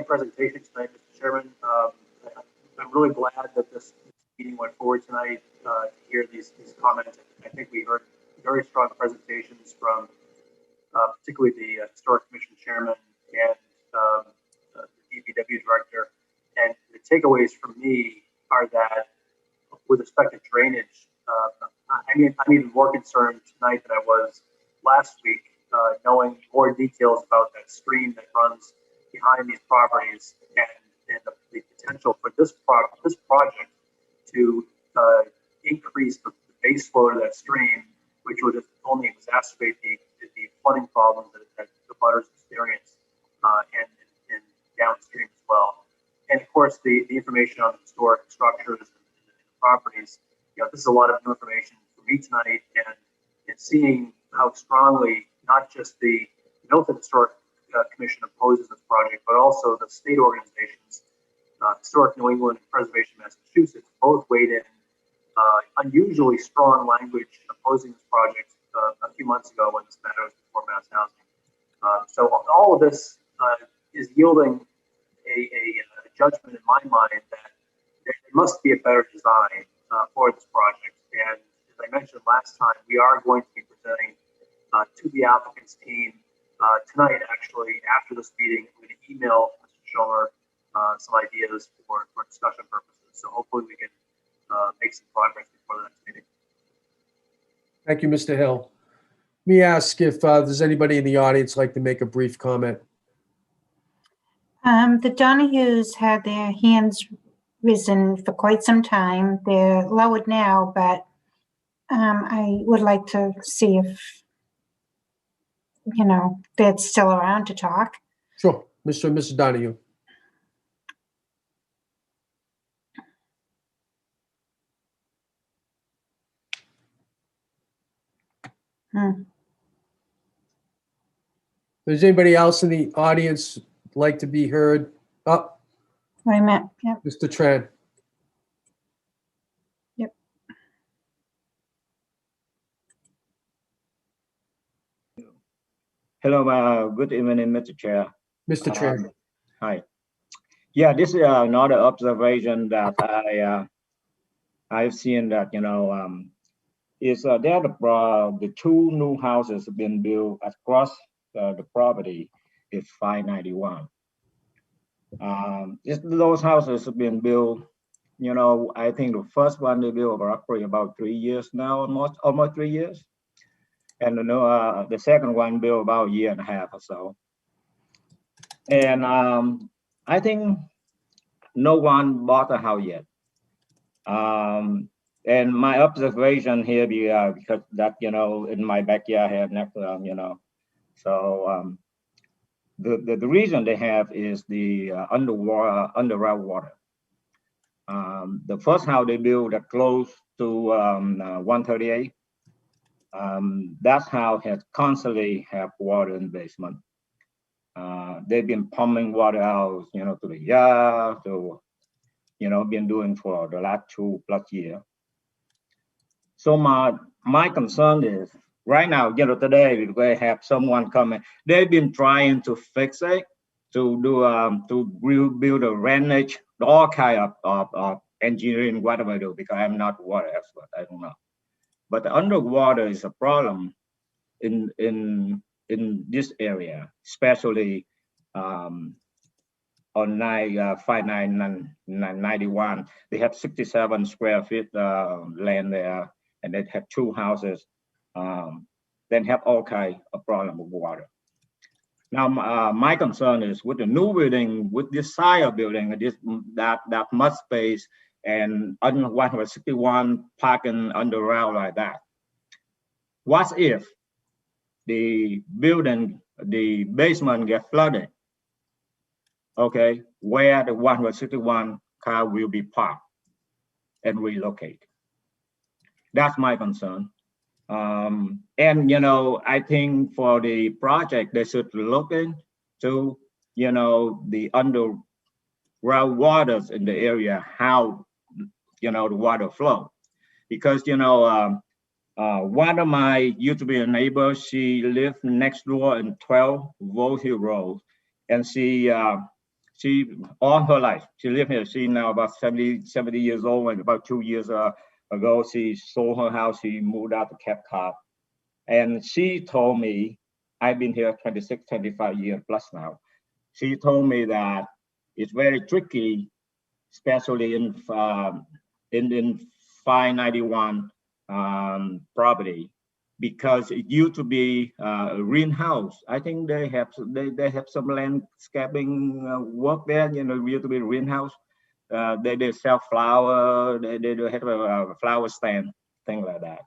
Presentation tonight, Mr. Chairman. I'm really glad that this meeting went forward tonight to hear these comments. I think we heard very strong presentations from particularly the Historic Commission Chairman and the DPW Director. And the takeaways from me are that with respect to drainage, I'm even more concerned tonight than I was last week, knowing more details about that stream that runs behind these properties and the potential for this project to increase the base flow to that stream, which would only exacerbate the flooding problems that the butters experience and downstream as well. And of course, the information on the historic structures and the properties. This is a lot of new information for me tonight, and seeing how strongly not just the Milton Historic Commission opposes this project, but also the state organizations, Historic New England and Preservation Massachusetts, both weighed in unusually strong language opposing this project a few months ago when this matter was before Mass Housing. So all of this is yielding a judgment in my mind that there must be a better design for this project. And as I mentioned last time, we are going to be presenting to the applicant's team tonight, actually, after this meeting. I'm going to email Mr. Schomer some ideas for discussion purposes. So hopefully we can make some progress before the next meeting. Thank you, Mr. Hill. Let me ask if there's anybody in the audience like to make a brief comment. The Donahues had their hands risen for quite some time. They're lowered now, but I would like to see if, they're still around to talk. Sure, Mr. and Mrs. Donahue. Does anybody else in the audience like to be heard? Oh, Wait a minute. Yep. Mr. Tran. Yep. Hello, good evening, Mr. Chair. Mr. Tran. Hi. Yeah, this is another observation that I've seen that is there the two new houses have been built across the property is 591. Those houses have been built. I think the first one they built roughly about 3 years now, almost 3 years. And the second one built about a year and a half or so. And I think no one bought a house yet. And my observation here because that, in my backyard here next to them, so the reason they have is the underground water. The first house they built that close to 138, that house has constantly have water in the basement. They've been pumping water out, to the yard, been doing for the last 2+ years. So my concern is right now, today we have someone coming. They've been trying to fix it, to do to rebuild a drainage, all kind of engineering, whatever I do, because I'm not a water expert, I don't know. But the underwater is a problem in this area, especially on 591. They have 67 square feet land there, and they have 2 houses. Then have all kind of problem with water. Now, my concern is with the new building, with this size of building, that much space, and 161 parking underground like that. What if the building, the basement get flooded? Okay, where the 161 car will be parked and relocate. That's my concern. And I think for the project, they should look into the underground waters in the area, how the water flow, because one of my used to be a neighbor, she lived next door in 12 Volt Hill Road, and she all her life she lived here. She now about 70 years old, and about 2 years ago she sold her house. She moved out to Cape Cod, and she told me, I've been here 26, 25 years plus now. She told me that it's very tricky, especially in 591 property, because it used to be a greenhouse. I think they have some landscaping work there. You know, it used to be a greenhouse. They sell flower. They do have a flower stand, thing like that.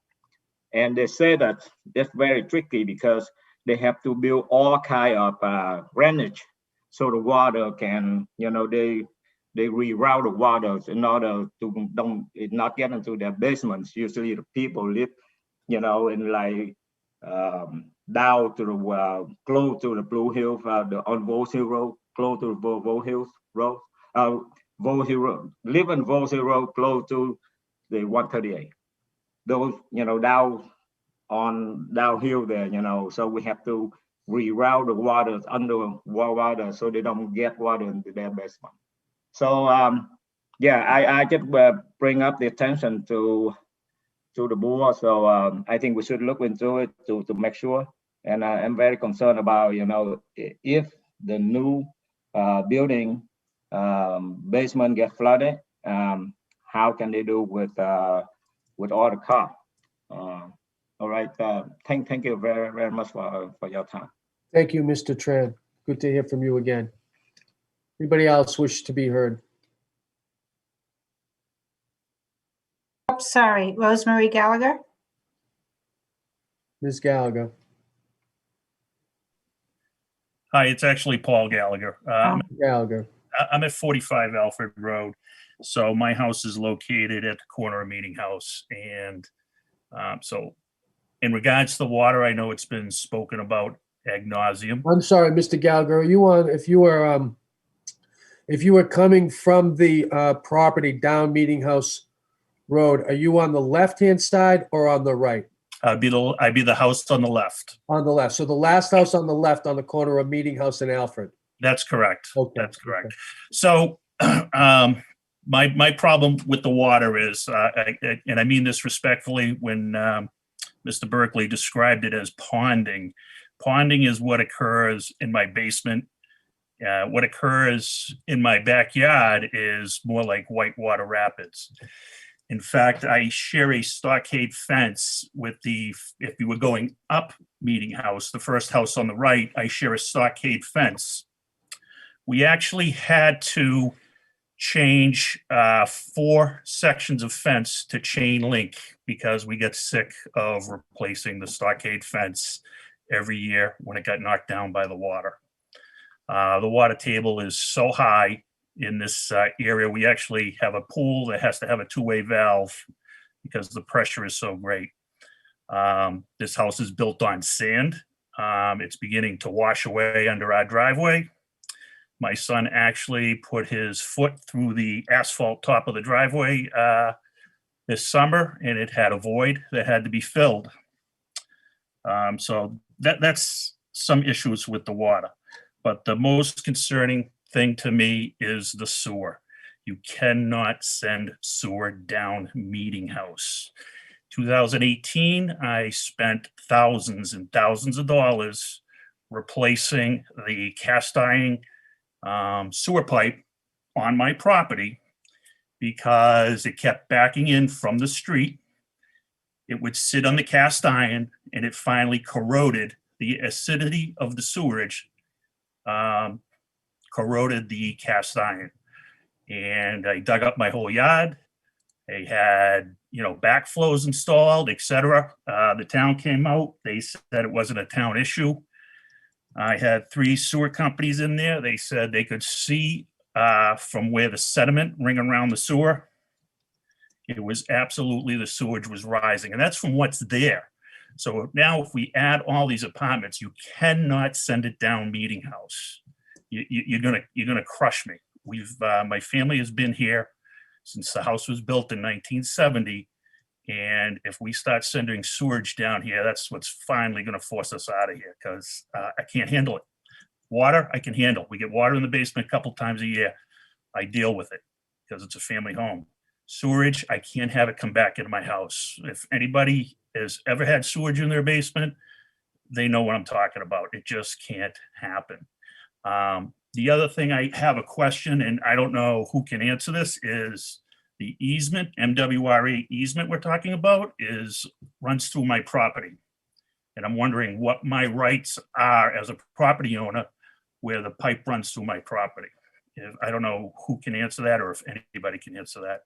And they say that that's very tricky because they have to build all kind of drainage so the water can, you know, they reroute the waters in order to not get into their basements. Usually the people live, you know, in like down to the close to the Blue Hills, on Vole Hill Road, close to the Vole Hills Road, Vole Hill Road, live in Vole Hill Road, close to the 138. Those, you know, downhill there, you know, so we have to reroute the waters under water so they don't get water into their basement. So yeah, I just bring up the attention to the board. So I think we should look into it to make sure. And I'm very concerned about, you know, if the new building basement get flooded, how can they do with all the costs? All right. Thank you very, very much for your time. Thank you, Mr. Tran. Good to hear from you again. Anybody else wish to be heard? Oh, sorry, Rosemary Gallagher. Ms. Gallagher. Hi, it's actually Paul Gallagher. Gallagher. I'm at 45 Alfred Road. So my house is located at the corner of Meeting House. And so in regards to the water, I know it's been spoken about ad nauseum. I'm sorry, Mr. Gallagher, are you on, if you were coming from the property down Meeting House Road, are you on the left-hand side or on the right? I'd be the house on the left. On the left. So the last house on the left on the corner of Meeting House and Alfred. That's correct. Okay. That's correct. Okay. So my problem with the water is, and I mean this respectfully, when Mr. Berkeley described it as ponding. Ponding is what occurs in my basement. What occurs in my backyard is more like whitewater rapids. In fact, I share a stockade fence with if you were going up Meeting House, the first house on the right, I share a stockade fence. We actually had to change 4 sections of fence to chain link because we get sick of replacing the stockade fence every year when it got knocked down by the water. The water table is so high in this area. We actually have a pool that has to have a 2-way valve because the pressure is so great. This house is built on sand. It's beginning to wash away under our driveway. My son actually put his foot through the asphalt top of the driveway this summer, and it had a void that had to be filled. So that's some issues with the water. But the most concerning thing to me is the sewer. You cannot send sewer down Meeting House. 2018, I spent thousands and thousands of dollars replacing the cast iron sewer pipe on my property because it kept backing in from the street. It would sit on the cast iron and it finally corroded. The acidity of the sewerage corroded the cast iron. And I dug up my whole yard. I had, backflows installed, etc. The town came out. They said it wasn't a town issue. I had 3 sewer companies in there. They said they could see from where the sediment ring around the sewer. It was absolutely, the sewage was rising. And that's from what's there. So now if we add all these apartments, you cannot send it down Meeting House. You're gonna crush me. My family has been here since the house was built in 1970. And if we start sending sewage down here, that's what's finally going to force us out of here because I can't handle it. Water, I can handle. We get water in the basement a couple times a year. I deal with it because it's a family home. Sewage, I can't have it come back into my house. If anybody has ever had sewage in their basement, they know what I'm talking about. It just can't happen. The other thing I have a question, and I don't know who can answer this, is the easement, MWRA easement we're talking about, runs through my property. And I'm wondering what my rights are as a property owner where the pipe runs through my property. I don't know who can answer that or if anybody can answer that.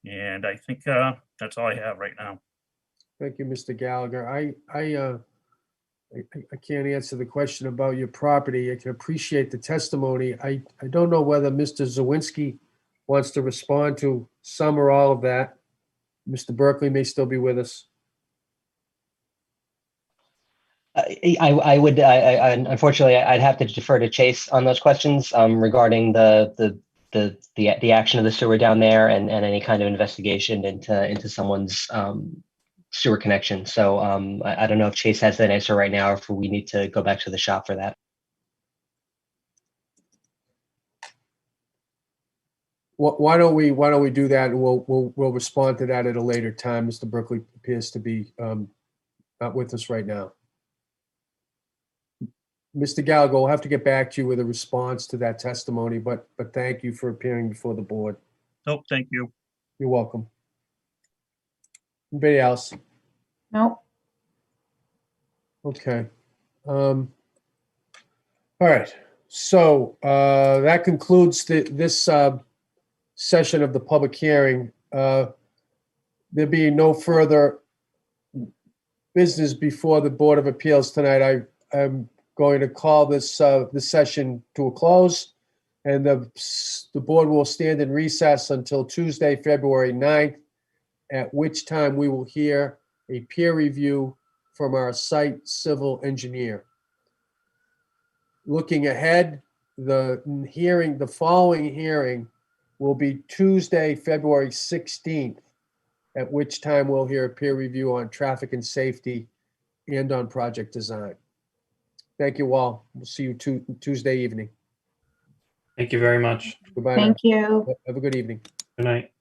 And I think that's all I have right now. Thank you, Mr. Gallagher. I can't answer the question about your property. I can appreciate the testimony. I don't know whether Mr. Zawinski wants to respond to some or all of that. Mr. Berkeley may still be with us. I would, unfortunately, I'd have to defer to Chase on those questions regarding the action of the sewer down there and any kind of investigation into someone's sewer connection. So I don't know if Chase has that answer right now or if we need to go back to the shop for that. Why don't we do that, and we'll respond to that at a later time. Mr. Berkeley appears to be not with us right now. Mr. Gallagher, we'll have to get back to you with a response to that testimony, but thank you for appearing before the board. Oh, thank you. You're welcome. Anybody else? Nope. Okay. All right. So that concludes this session of the public hearing. There being no further business before the Board of Appeals tonight, I'm going to call this session to a close, and the board will stand in recess until Tuesday, February 9th, at which time we will hear a peer review from our site civil engineer. Looking ahead, the following hearing will be Tuesday, February 16th, at which time we'll hear a peer review on traffic and safety and on project design. Thank you all. We'll see you Tuesday evening. Thank you very much. Goodbye. Thank now. you. Have a good evening. Good night.